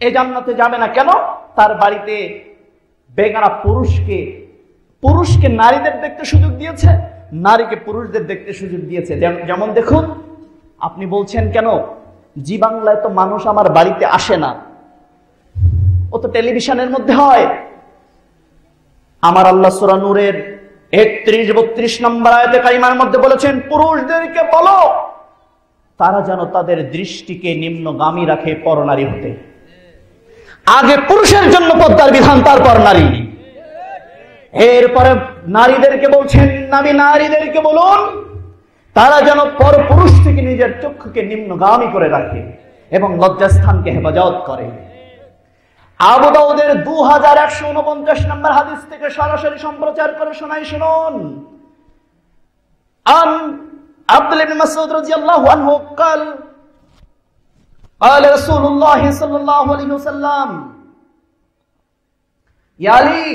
[SPEAKER 4] এই জান্নাতে যাবে না কেন? তার বাড়িতে বেগানা পুরুষকে নারীদের দেখতে সুযোগ দিয়েছে, নারীকে পুরুষদের দেখতে সুযোগ দিয়েছে। যেমন দেখুন, আপনি বলছেন কেন জি বাংলায় তো মানুষ আমার বাড়িতে আসে না, ও তো টেলিভিশনের মধ্যে হয়। আমার আল্লাহ সূরা নূরের 31-32 নম্বর আয়াতে কারিমার মধ্যে বলেছেন, পুরুষদেরকে বলো তারা যেন তাদের দৃষ্টিকে নিম্নগামী রাখে পরনারী হতে। আগে পুরুষের জন্য পর্দার বিধান, তারপর নারী। এরপরে নারীদেরকে বলছেন, নারীদেরকে বলুন তারা যেন পর পুরুষ থেকে নিজের চক্ষুকে নিম্নগামী করে রাখে এবং লজ্জাস্থানকে হেফাজত করে। আবু দাউদের 2149 নম্বর হাদিস থেকে সরাসরি সম্প্রচার করে শোনাই, শুনুন। আন আব্দুল্লাহ ইবনে মাসউদ রাদিয়াল্লাহু আনহু قال قال رسول الله صلى الله عليه وسلم يا علي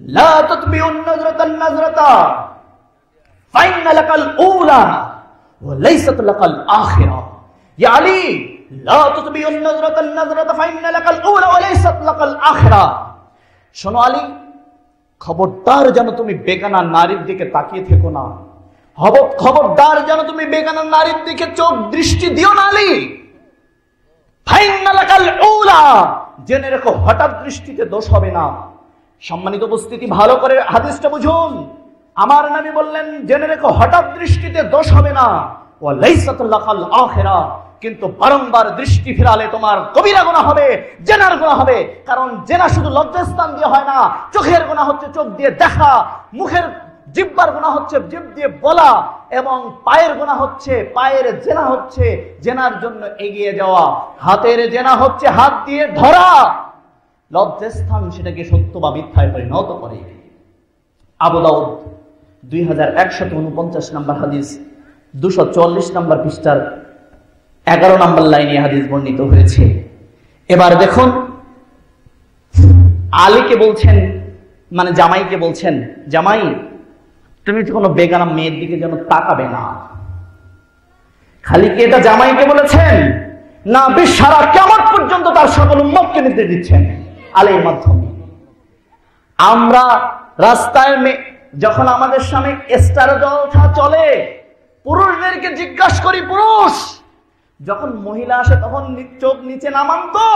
[SPEAKER 4] لا تتبع النظرة النظرة فإن لك الأولى وليست لك الآخرة يا علي لا تتبع النظرة النظرة فإن لك الأولى وليست لك الآخرة। শোনো আলী, খবরদার যেন তুমি বেগানা নারীর দিকে তাকিয়ে থেকো না, খবরদার যেন তুমি বেগানা নারীর দিকে চোখ দৃষ্টি দিও না আলী। ফাইন্না লাকাল উলা, জেনে রেখো হঠাৎ দৃষ্টিতে দোষ হবে না। সম্মানিত উপস্থিতি, ভালো করে হাদিসটা বুঝুন। আমার নবী বললেন, জেনে রেখো হঠাৎ দৃষ্টিতে দোষ হবে না। ওয়া লাইসাত লাকাল আখিরা, কিন্তু বারংবার দৃষ্টি ফেরালে তোমার কবিরা গুনাহ হবে, জেনার গুনাহ হবে। কারণ জেনা শুধু লজ্জাস্থান দিয়ে হয় না, চোখের গুনাহ হচ্ছে চোখ দিয়ে দেখা, মুখের জিহ্বার গুনাহ হচ্ছে জিহ্ব দিয়ে বলা, এবং পায়ের গুনাহ হচ্ছে, পায়ের জেনা হচ্ছে জেনার জন্য এগিয়ে যাওয়া, হাতের জেনা হচ্ছে হাত দিয়ে ধরা। লজ্জাস্থান সেটাকে সত্য বা মিথ্যায় পরিণত করে। আবু দাউদ 2149 নম্বর হাদিস, 244 নম্বর পৃষ্ঠার 11 নম্বর লাইনে হাদিস বর্ণিত হয়েছে। এবার দেখুন, আলীকে বলছেন, মানে জামাইকে বলছেন, জামাই তুমি কোনো বেগানা মেয়ের দিকে যেন তাকাবে না। খালি কি এটা জামাইকে বলেছেন না, সারা কিয়ামত পর্যন্ত তার সকল উম্মতকে নির্দেশ দিচ্ছেন আলীর মাধ্যমে। আমরা রাস্তায় যখন আমাদের সামনে স্টার জলসা চলে, পুরুষদেরকে জিজ্ঞাসা করি, পুরুষ যখন মহিলা আসে তখন চোখ নিচে নামান তো?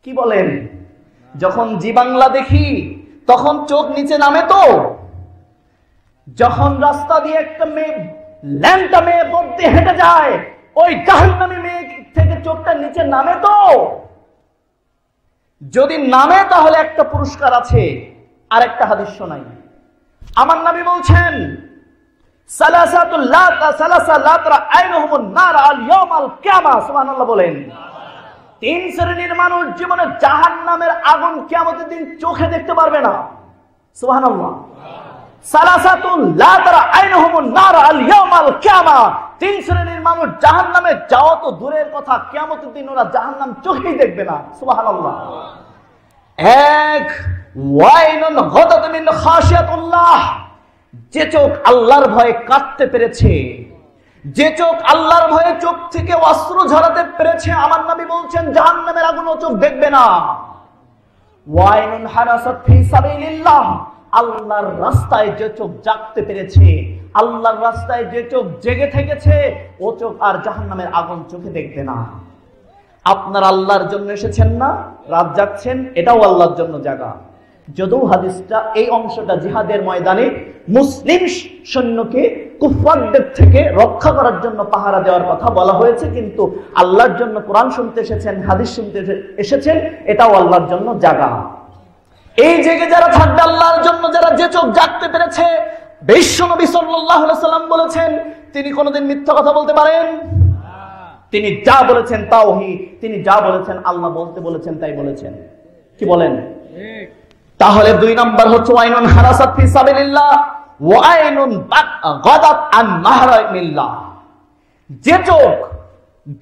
[SPEAKER 4] কি বলেন? যখন জি বাংলা দেখি তখন চোখ নিচে নামে তো? যখন রাস্তা দিয়ে একটা মেয়ে, ল্যাংটা মেয়ে পথ হেঁটে যায়, ওই জাহান্নামী মেয়ে থেকে চোখটা নিচে নামে তো? যদি নামে তাহলে একটা পুরস্কার আছে। আর একটা হাদিস শোনাই, আমার নবী বলছেন সালাসাতুল সালাসা লা তারা আইনুহুমুন নার আল ইয়াউমাল কিয়ামা। সুবহানাল্লাহ বলেন। 3 শ্রেণীর মানুষ জীবনে জাহান্নামের আগুন কিয়ামতের দিন চোখে দেখতে পারবে না। সুবহানাল্লাহ। সালাসাতুল লা তারা আইনুহুমুন নার আল ইয়াউমাল কিয়ামা। 3 শ্রেণীর মানুষ জাহান্নামে যাওয়া তো দূরের কথা, কিয়ামতের দিন ওরা জাহান্নাম চোখেই দেখবে না। সুবহানাল্লাহ। এক ওয়াইনুন গাদাত মিন খাশিয়াতুল্লাহ, যে চোখ আল্লাহর ভয়ে কাঁদতে পেরেছে, যে চোখ আল্লাহর ভয়ে চোখ থেকে অশ্রু ঝরাতে পেরেছে, আমার নবী বলছেন জাহান্নামের আগুন ও চোখ দেখবে না। ওয়াইনুন হারাসাত ফি সাবিলিল্লাহ, আল্লাহর রাস্তায় যে চোখ জাগতে পেরেছে, আল্লাহর রাস্তায় যে চোখ জেগে থেকেছে, ও চোখ আর জাহান্নামের আগুন চোখে দেখবে না। আপনারা আল্লাহর জন্য এসেছেন না, রাত জাগছেন, এটাও আল্লাহর জন্য জাগা। যদিও হাদিসটা এই অংশটা জিহাদের ময়দানে মুসলিম সৈন্যকে কুফারদের থেকে রক্ষা করার জন্য পাহারা দেওয়ার কথা বলা হয়েছে, কিন্তু আল্লাহর জন্য কোরআন শুনতে এসেছেন, হাদিস শুনতে এসেছেন, এটাও আল্লাহর জন্য জাগা। এই জেগে যারা থাকবে আল্লাহর জন্য, যারা যে চোখ জাগতে পেরেছে, বিশ্বনবী সাল্লাল্লাহু আলাইহি ওয়াসাল্লাম বলেছেন তিনি কোনোদিন মিথ্যা কথা বলতে পারেন? তিনি যা বলেছেন তাওহীদ, তিনি যা বলেছেন আল্লাহ বলতে বলেছেন তাই বলেছেন। কি বলেন? তাহলে 2 নাম্বার হচ্ছে ওয়াইনুন হারাসাত ফি সাবিলিল্লাহ ওয়াইনুন গাদাত আন মাহরামিল্লাহ, যে চোখ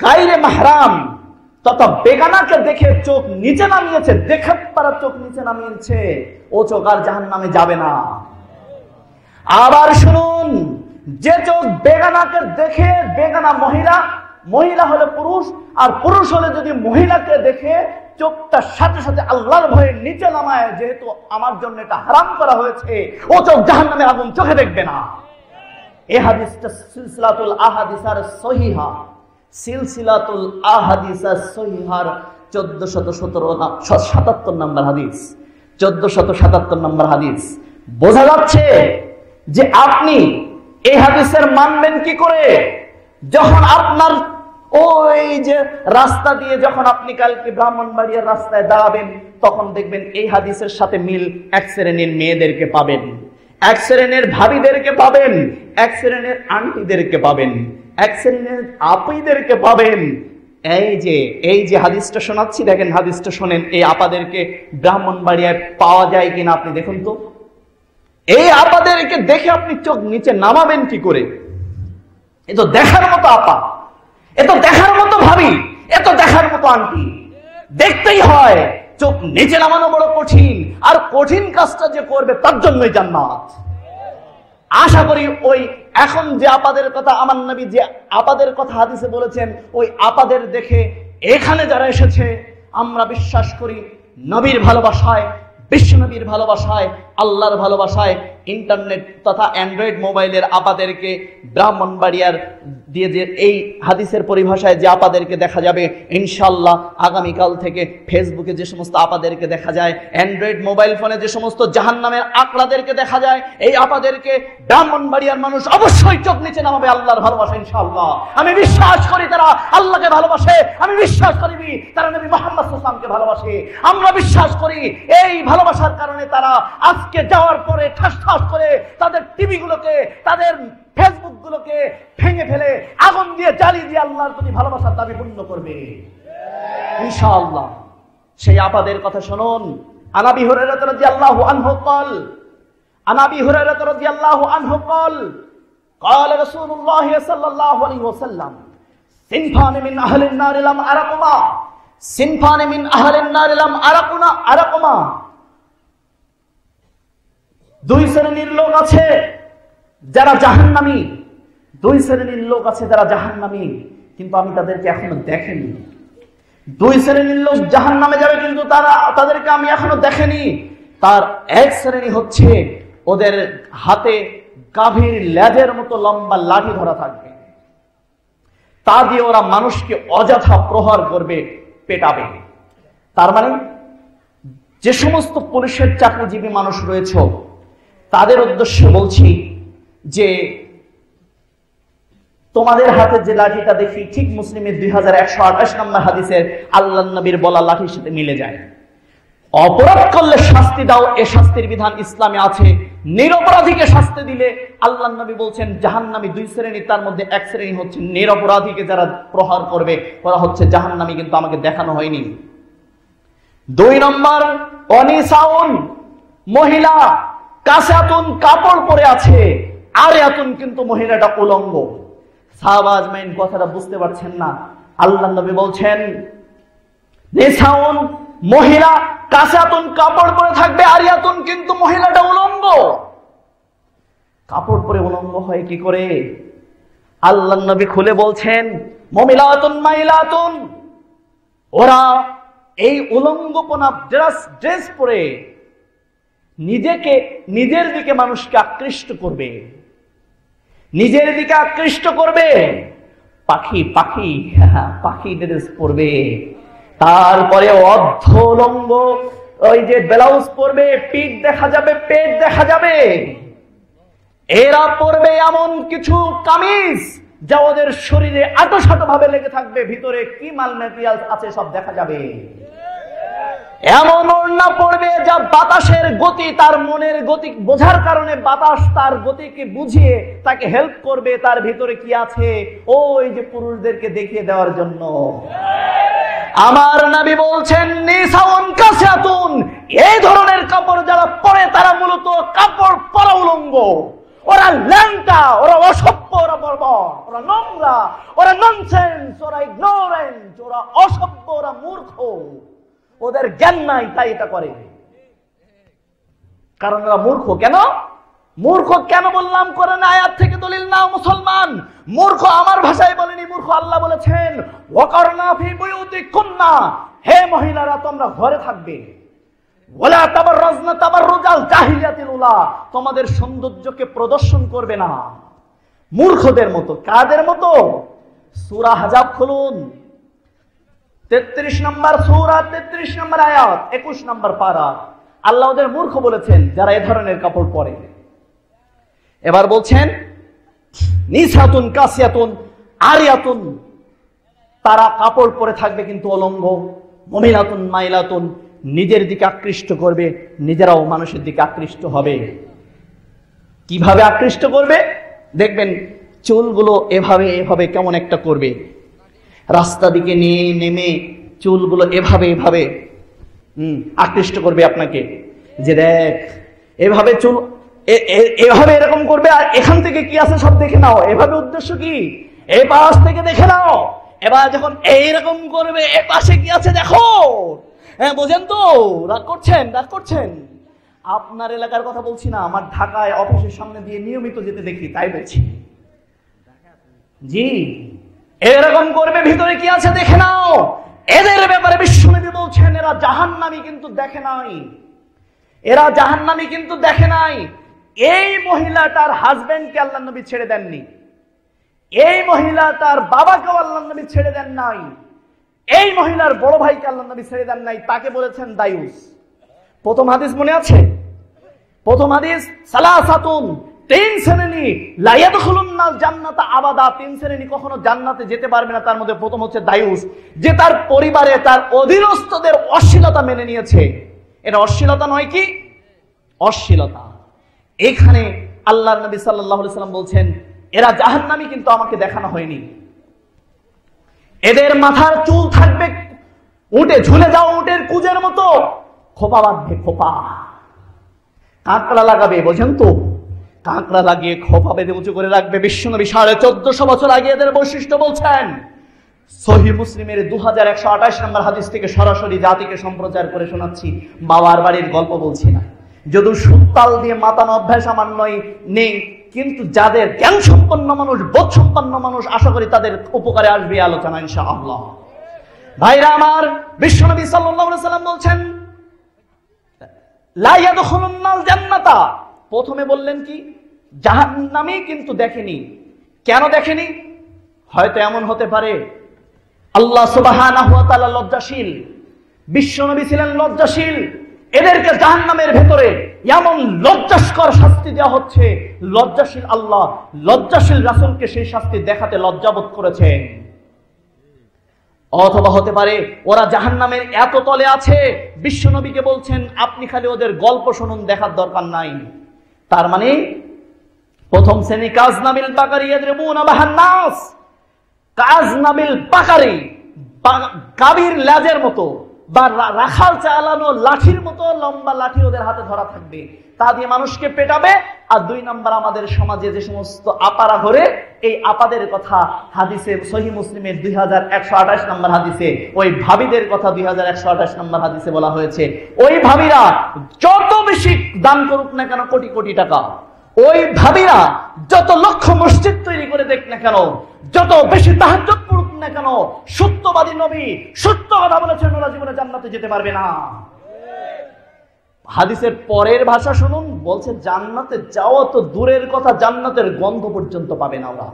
[SPEAKER 4] গায়রে মাহরাম তথা বেগানাকে দেখে চোখ নিচে নামিয়েছে, দেখে পারা চোখ নিচে নামিয়েছে, ও চোখ আর জাহান্নামে যাবে না। আবার শুনুন, যে চোখ বেগানাকে দেখে, বেগানা মহিলা, মহিলা হলে পুরুষ, আর পুরুষ হলে যদি মহিলাকে দেখে চোখটা সাথে সাথে আল্লাহর ভয়ে নিচে নামায়, যেহেতু আমার জন্য এটা হারাম করা হয়েছে, ও চোখ জাহান্নামের আগুন চোখে দেখবে না। এই হাদিসটা সিলসিলাতুল আহাদিসার সহিহা, সিলসিলাতুল আহাদিসার সহিহার 1477 নম্বর হাদিস, 1477 নম্বর হাদিস। বোঝা যাচ্ছে যে আপনি এই হাদিসের মানবেন কি করে? যখন আপনার ওই যে রাস্তা দিয়ে যখন আপনি কালকে ব্রাহ্মণবাড়িয়ার রাস্তায় দাঁড়াবেন, তখন দেখবেন এই হাদিসের সাথে মিল 1 শ্রেণীর মেয়েদেরকে পাবেন, 1 শ্রেণীর ভাবিদেরকে পাবেন, 1 শ্রেণীর আন্টিদেরকে পাবেন, 1 শ্রেণীর আপিদেরকে পাবেন। এই যে হাদিসটা শোনাচ্ছি, দেখেন হাদিসটা শোনেন, এই আপাদেরকে ব্রাহ্মণবাড়িয়ায় পাওয়া যায় কিনা আপনি দেখুন তো। এই আপাদেরকে দেখে আপনি চোখ নিচে নামাবেন কি করে? এ তো দেখার মতো আপা, এ তো দেখার মতো ভাবি, এ তো দেখার মতো আন্টি, দেখতেই হয়। চোখ নিচে নামানো বড় কঠিন, আর কঠিন কাজটা যে করবে তার জন্যই জান্নাত। আশা করি ওই এখন যে আপাদের কথা আমার নবী যে আপাদের কথা হাদিসে বলেছেন, ওই আপাদের দেখে এখানে যারা এসেছে, আমরা বিশ্বাস করি নবীর ভালোবাসায়, বিশ্ব নবীর ভালোবাসায়, আল্লাহর ভালোবাসায়, ইন্টারনেট তথা অ্যান্ড্রয়েড মোবাইলের আপাদেরকে ব্রাহ্মণবাড়িয়ার দিয়ে যে এই হাদিসের পরিভাষায় যে আপাদেরকে দেখা যাবে, ইনশাআল্লাহ আগামীকাল থেকে ফেসবুকে যে সমস্ত আপাদেরকে দেখা যায়, অ্যান্ড্রয়েড মোবাইল ফোনে যে সমস্ত জাহান্নামের আকড়াদেরকে দেখা যায়, এই আপাদেরকে ব্রাহ্মণবাড়িয়ার মানুষ অবশ্যই চোখ নিচে নামাবে আল্লাহর ভালোবাসা ইনশাআল্লাহ। আমি বিশ্বাস করি তারা আল্লাহকে ভালোবাসে, আমি বিশ্বাস করি তারা নবী মুহাম্মদ সাল্লাল্লাহু আলাইহি ওয়াসাল্লামকে ভালোবাসে। আমরা বিশ্বাস করি এই ভালোবাসার কারণে তারা আজকে যাওয়ার পরে ঠাস ঠাস করে তাদের টিভি গুলোকে, তাদের ফেসবুক গুলোকে ভেঙে ফেলে আগুন দিয়ে জ্বালিয়ে দিয়ে আল্লাহর প্রতি ভালোবাসার দাবি পূর্ণ করবে ইনশাআল্লাহ। সেই আপাদের কথা শুনুন। আন আবি হুরায়রা রাদিয়াল্লাহু আনহু قال, আন আবি হুরায়রা রাদিয়াল্লাহু আনহু قال, قال رسول الله صلى الله عليه وسلم صنفان من أهل النار لم أرهما صنفان من أهل النار لم أرهما দুই শ্রেণীর লোক আছে যারা জাহান্নামী, দুই শ্রেণীর লোক আছে যারা জাহান্নামী, কিন্তু আমি তাদেরকে এখনো দেখিনি। দুই শ্রেণীর লোক জাহান্নামে যাবে, কিন্তু তাদেরকে আমি এখনো দেখিনি। তার এক শ্রেণী হচ্ছে ওদের হাতে গাভীর লেজের মতো লম্বা লাঠি ধরা থাকবে, তা দিয়ে ওরা মানুষকে অযথা প্রহার করবে, পেটাবে। তার মানে যে সমস্ত পুলিশের চাকরিজীবী মানুষ রয়েছে তাদের উদ্দেশ্যে বলছি যে তোমাদের হাতে যে লাঠিটা দেখি ঠিক মুসলিমের 2128 নম্বর হাদিসের আল্লাহর নবীর বলা লাঠির সাথে মিলে যায়। অপরাধ করলে শাস্তি দাও, এ শাস্তির বিধান ইসলামে আছে। নিরপরাধীকে শাস্তি দিলে আল্লাহর নবী বলছেন জাহান্নামী দুই শ্রেণী, তার মধ্যে এক শ্রেণী হচ্ছে নিরপরাধীকে যারা প্রহার করবে ওরা হচ্ছে জাহান্নামী, কিন্তু আমাকে দেখানো হয়নি। 2 নম্বর অনিসাউন, মহিলা কাসাতুন, কাপড় পরে আছে, আর এতুন, কিন্তু মহিলাটা উলঙ্গ। সাহাবা আজমাইন কথাটা বুঝতে পারছেন না। আল্লাহর নবী বলছেন নিসাউন, মহিলা কাসাতুন, কাপড় পরে থাকবে, আরিয়াতুন, কিন্তু মহিলাটা উলঙ্গ। কাপড় পরে উলঙ্গ হয় কি করে? আল্লাহর নবী খুলে বলছেন মুমিলাতুন মাইলাতুন, ওরা এই উলঙ্গপনা ড্রেস পরে নিজের দিকে মানুষকে আকৃষ্ট করবে, নিজের দিকে আকৃষ্ট করবে। পাখি ড্রেস পরবে, তারপরে অর্ধ উলঙ্গ ওই যে ব্লাউজ পরবে, পিঠ দেখা যাবে, পেট দেখা যাবে। এরা পরবে এমন কিছু কামিজ যা ওদের শরীরে আঁটো ভাবে লেগে থাকবে, ভিতরে কি মাল ম্যাটেরিয়াল আছে সব দেখা যাবে। এমন ওড়না পড়বে যা বাতাসের গতি, তার মনের গতি বোঝার কারণে বাতাস তার গতিকে বুঝিয়ে তাকে হেল্প করবে, তার ভিতরে কি আছে ওই যে পুরুষদেরকে দেখিয়ে দেওয়ার জন্য। আমার নবী বলছেন নিসাউন কাসাতুন, এই ধরনের কাপড় যারা পরে তারা মূলত কাপড় পরা উলঙ্গ। ওরা ল্যাংটা, ওরা অসভ্য, ওরা বর্বর, ওরা নোংরা, ওরা ননসেন্স, ওরা ইগনোরেন্ট, ওরা অসভ্য, ওরা মূর্খ। ওদের জ্ঞান নাই তাই এটা করে, কারণ ওরা মূর্খ। মূর্খ কেন বললাম? কোরআন আয়াত থেকে দলিল নাও মুসলমান। মূর্খ আমার ভাষায় বলেনি, মূর্খ আল্লাহ বলেছেন ওয়াকারনা ফি বুয়ুতিকুন্না, হে মহিলারা তোমরা ঘরে থাকবে, ওয়ালা তাবাররাজনা তাবাররুজাল জাহিলিয়াতিল উলা, তোমাদের সৌন্দর্যকে প্রদর্শন করবে না। মূর্খদের মতো। কাদের মতো? সূরা আহজাব খুলুন, 33 নম্বর সূরা, 33 নম্বর আয়াত, 21 নম্বর পারা। আল্লাহ ওদের মূর্খ বলেছেন যারা এই ধরনের কাপড় পরে। এবার বলছেন নিসাতুন কাসিয়াতুন আরিয়াতুন, তারা কাপড় পরে থাকবে কিন্তু অলঙ্গ। মুমিলাতুন মাইলাতুন, নিজের দিকে আকৃষ্ট করবে, নিজেরাও মানুষের দিকে আকৃষ্ট হবে। কিভাবে আকৃষ্ট করবে? দেখবেন চুলগুলো এভাবে কেমন একটা করবে, রাস্তা দিকে নিয়ে নেমে চুলগুলো এভাবে আকৃষ্ট করবে আপনাকে, যে দেখ এভাবে চুল এভাবে এরকম করবে, আর এখান থেকে কি আছে সব দেখে নাও। এভাবে উদ্দেশ্য কি? এই পাশ থেকে দেখে নাও। এবার যখন এইরকম করবে, এ পাশে কি আছে দেখো। হ্যাঁ, বোঝেন তো? রাগ করছেন। আপনার এলাকার কথা বলছি না, আমার ঢাকায় অফিসের সামনে দিয়ে নিয়মিত যেতে দেখি, তাই বলছি। জি, এরকম করবে, ভিতরে কি আছে দেখে নাও। এদের ব্যাপারে বিশ্বনবী বলছেন এরা জাহান্নামী, কিন্তু দেখে নাই। এই মহিলাটার হাজবেন্ডকে আল্লাহর নবী ছেড়ে দেননি, এই মহিলা তার বাবাকেও আল্লাহর নবী ছেড়ে দেন নাই, এই মহিলার বড় ভাইকে আল্লাহর নবী ছেড়ে দেন নাই, তাকে বলেছেন দায়ুস। প্রথম হাদিস মনে আছে? প্রথম হাদিস সালাসাতুন, 3 শ্রেণী লা ইয়াদখুলুন্নাল জান্নাতা আবাদা, 3 শ্রেণী কখনো জান্নাতে যেতে পারবে না। তার মধ্যে প্রথম হচ্ছে দায়ুস, যে তার পরিবারে তার অধীনস্থদের অশ্লীলতা মেনে নিয়েছে। এটা অশ্লীলতা নয় কি? অশ্লীলতা। এখানে আল্লাহর নবী সাল্লাল্লাহু আলাইহি সাল্লাম বলছেন এরা জাহান্নামী, কিন্তু আমাকে দেখানো হয়নি। এদের মাথার চুল থাকবে উঠে ঝুলে যাও উটের কুজের মতো, খোপা বাঁধবে, খোপা কাঁকড়া লাগাবে, বোঝেন তো? কাঁকড়া লাগিয়ে খোপা বেঁধে উঁচু করে রাখবে। বিশ্বনবী 1450 বছর আগে এদের বৈশিষ্ট্য বলছেন। সহিহ মুসলিমের 2128 নম্বর হাদিস থেকে সরাসরি জাতিকে সম্প্রচার করে শোনাচ্ছি, বাবার বাড়ির গল্প বলছি না। যদিও সুতাল দিয়ে মাতানো অভ্যাস আমার নেই, কিন্তু যাদের জ্ঞান সম্পন্ন মানুষ, বোধ সম্পন্ন মানুষ, আশা করি তাদের উপকারে আসবে আলোচনা ইনশাআল্লাহ। ভাইরা আমার, বিশ্বনবী সাল্লাল্লাহু আলাইহি সাল্লাম বলছেন লা ইয়াদখুলুন্নাল জান্নাতা। প্রথমে বললেন কি? জাহান্নামী, কিন্তু দেখেনি। কেন দেখেনি? হয়তো এমন হতে পারে আল্লাহ সুবহানাহু ওয়া তাআলা লজ্জাশীল, বিশ্বনবী ছিলেন লজ্জাশীল। এদেরকে জাহান্নামের ভেতরে এমন লজ্জাস্কর শাস্তি দেওয়া হচ্ছে, লজ্জাশীল আল্লাহ লজ্জাশীল রাসূলকে সেই শাস্তি দেখাতে লজ্জাবোধ করেছেন। অথবা হতে পারে ওরা জাহান্নামের এত তলে আছে, বিশ্বনবীকে বলছেন আপনি খালি ওদের গল্প শুনুন, দেখার দরকার নাই। তার মানে প্রথম শ্রেণী কাজনাবিল বাকারি ইয়াদরিবুনা বাহান নাস, কাজনাবিল বাকারি গাভীর লেজের মতো বা রাখাল চালানো লাঠির মতো লম্বা লাঠি ওদের হাতে ধরা থাকবে, তা দিয়ে মানুষকে পেটাবে। আর 2 নাম্বার, আমাদের সমাজে যে সমস্ত আপারা ঘরে, এই আপাদের কথা হাদিসে সহিহ মুসলিমের 2128 নম্বর হাদিসে ওই ভাবিদের কথা 2128 নম্বর হাদিসে বলা হয়েছে। ওই ভাবিরা যত বেশি দান করুক না কেন, কোটি কোটি টাকা, ওই ভাবিরা যত লক্ষ মসজিদ তৈরি করে দেখ না কেন, যত বেশি তাহাজ্জুদ পড়ুক না কেন, সত্যবাদী নবী সত্য কথা বলেছেন, ওরা জীবনে জান্নাতে যেতে পারবে না। হাদিসের পরের ভাষা শুনুন, বলছে জান্নাতে যাওয়া তো দূরের কথা, জান্নাতের গন্ধ পর্যন্ত পাবে না ওরা।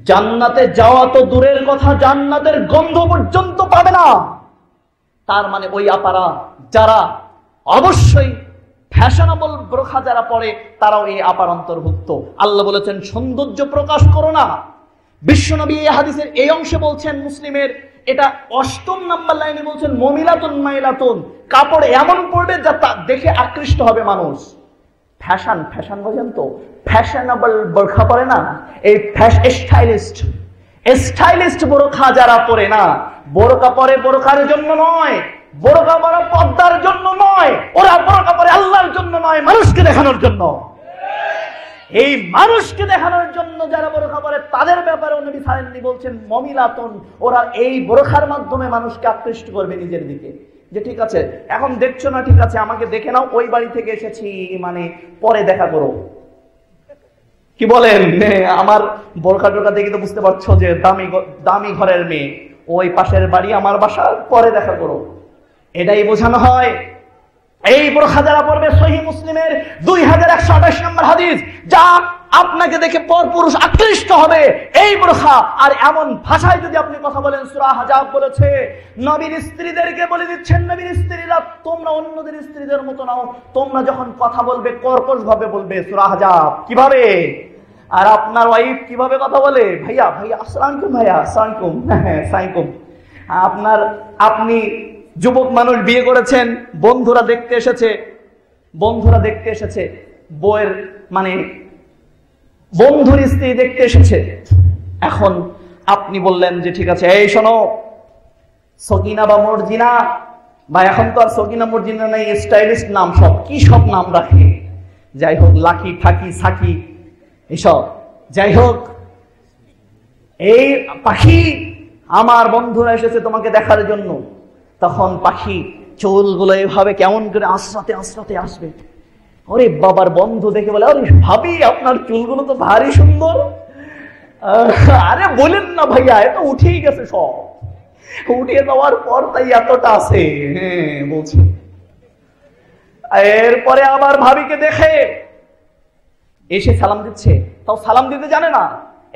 [SPEAKER 4] জান্নাতে যাওয়া তো দূরের কথা, জান্নাতের গন্ধ পর্যন্ত পাবে না। তার মানে ওই আপারা যারা অবশ্যই ফ্যাশনেবল বোরখা যারা পরে, তারাও এই আপার অন্তর্ভুক্ত। আল্লাহ বলেছেন সৌন্দর্য প্রকাশ করো না। বিশ্বনবী এই হাদিসের এই অংশে বলছেন, মুসলিমের এটা 8 নম্বর লাইনে বলছেন মমিলাতুন মাইলাতুন, কাপড় এমন পরবে যা দেখে আকৃষ্ট হবে মানুষ। ফ্যাশন বোঝেন তো, ফ্যাশনেবল বোরখা পরে না, এই স্টাইলিস্ট বোরখা যারা পরে না, বোরখা পরে বোরখার জন্য নয়, বোরখা পরে পর্দার জন্য নয়, ওরা বোরখা পরে আল্লাহর জন্য নয়, মানুষকে দেখানোর জন্য। এই মানুষকে দেখানোর জন্য যারা বোরখা পরে, তাদের ব্যাপারে নবী সাল্লাল্লাহু বলছেন মমিলাতুন, ওরা এই বোরখার মাধ্যমে মানুষকে আকৃষ্ট করবে নিজের দিকে। যে ঠিক আছে এখন দেখছো না, ঠিক আছে আমাকে দেখে নাও, ওই বাড়ি থেকে এসেছি, মানে পরে দেখা করো। কি বলেন? আমার বোরখা টোরখা দেখে তো বুঝতে পারছো যে দামি ঘরের মেয়ে, ওই পাশের বাড়ি আমার বাসা, পরে দেখা করো, এটাই বোঝানো হয়। এই বোরখা যারা পরবে, সহিহ মুসলিমের 2128 নম্বর হাদিস, যা আপনাকে দেখে পরপুরুষ আকৃষ্ট হবে, এই বোরখা। আর এমন ভাষায় যদি আপনি কথা বলেন, সূরা আহজাব বলেছে, নবীর স্ত্রীদেরকে বলে দিচ্ছেন, নবীর স্ত্রীরা তোমরা অন্যদের স্ত্রীদের মতো নাও, তোমরা যখন কথা বলবে কর্কশ ভাবে বলবে। সূরা আহজাব। কিভাবে? আর আপনার ওয়াইফ কিভাবে কথা বলে? ভাইয়া আসসালামু আলাইকুম, ভাইয়া আসসালামু আলাইকুম। আপনি যুবক মানুষ, বিয়ে করেছেন, বন্ধুরা দেখতে এসেছে, বউয়ের মানে বন্ধুর স্ত্রী দেখতে এসেছে। এখন আপনি বললেন যে ঠিক আছে, এই শোনো, সকিনা বা মর্জিনা, বা এখন তো আর সকিনা মর্জিনা নেই, স্টাইলিস্ট নাম, সব নাম রাখে, যাই হোক, লাকি ঠাকি সাকি এসব, যাই হোক, এই পাখি, আমার বন্ধুরা এসেছে তোমাকে দেখার জন্য। তখন পাখি চুলগুলো এভাবে কেমন করে আশ্রাতে আসবে। ওরে বাবার বন্ধু দেখে বলে, আরে ভাবি আপনার চুলগুলো তো ভারী সুন্দর। আরে বলেন না ভাইয়া, এটা উঠেই গেছে, সব উঠিয়ে দেওয়ার পর তাই এতটা আছে। বলছি, এরপরে আবার ভাবিকে দেখে এসে সালাম দিচ্ছে, তাও সালাম দিতে জানে না।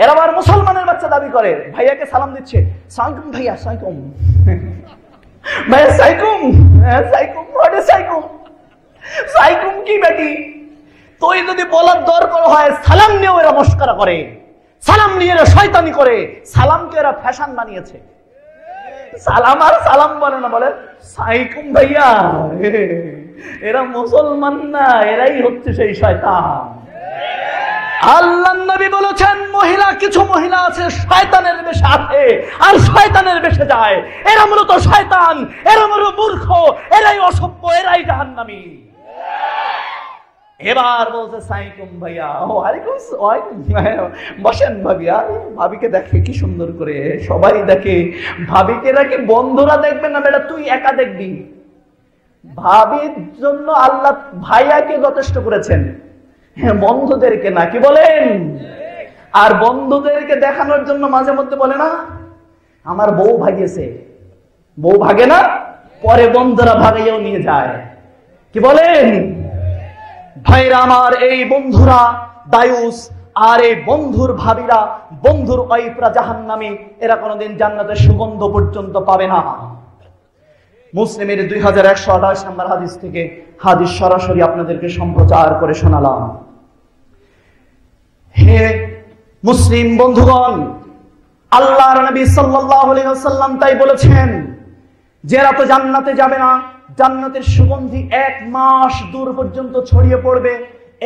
[SPEAKER 4] এরা আবার মুসলমানের বাচ্চা দাবি করে, ভাইয়াকে সালাম দিচ্ছে, সালাম ভাইয়া, সালাম ভাইয়া, সাইকুম কি বেটি? তুই যদি বলার দরকার হয়, সালাম নিয়ে এরা মস্করা করে, সালাম নিয়ে এরা শয়তানি করে, সালামকে এরা ফ্যাশন বানিয়েছে। সালাম আর সালাম বলে না, বলে সাইকুম ভাইয়া। এরা মুসলমান না, এরাই হচ্ছে সেই শয়তান। আল্লাহর নবী বলেছেন, কিছু মহিলা আছে শয়তানের বেশে আছে আর শয়তানের বেশে যায়। এরা মূলত শয়তান, এরা মূলত মূর্খ, এরাই অসভ্য, এরাই জাহান্নামী। এবার বলছে সাইকুম ভাইয়া, ও আলাইকুম বসেন ভাবি। আর ভাবিকে দেখে কি সুন্দর করে, সবাই দেখে ভাবিকে, নাকি বন্ধুরা দেখবে না বেটা, তুই একা দেখবি। ভাবির জন্য আল্লাহ ভাইয়াকে যথেষ্ট করেছেন, হ্যাঁ বন্ধুদেরকে না, কি বলেন? আর বন্ধুদেরকে দেখানোর জন্য মাঝে মধ্যে বলে না আমার বউ ভাগিয়েছে, বউ ভাগে না, পরে বন্ধুরা ভাগাইয়াও নিয়ে যায়, কি বলেন? ভাইরা আমার, এই বন্ধুরা দায়ুস আর এই বন্ধুর ভাবিরা, বন্ধুর ওয়াইফরা জাহান্নামী, এরা কোনোদিন জান্নাতের সুগন্ধ পর্যন্ত পাবে না। মুসলিমের 2128 নম্বর হাদিস থেকে হাদিস সরাসরি আপনাদেরকে সম্প্রচার করে শোনালাম। হে মুসলিম বন্ধুগণ, আল্লাহর নবী সাল্লাল্লাহু আলাইহি ওয়াসাল্লাম তাই বলেছেন যে এরা তো জান্নাতে যাবে না, জান্নাতের সুগন্ধি 1 মাস দূর পর্যন্ত ছড়িয়ে পড়বে,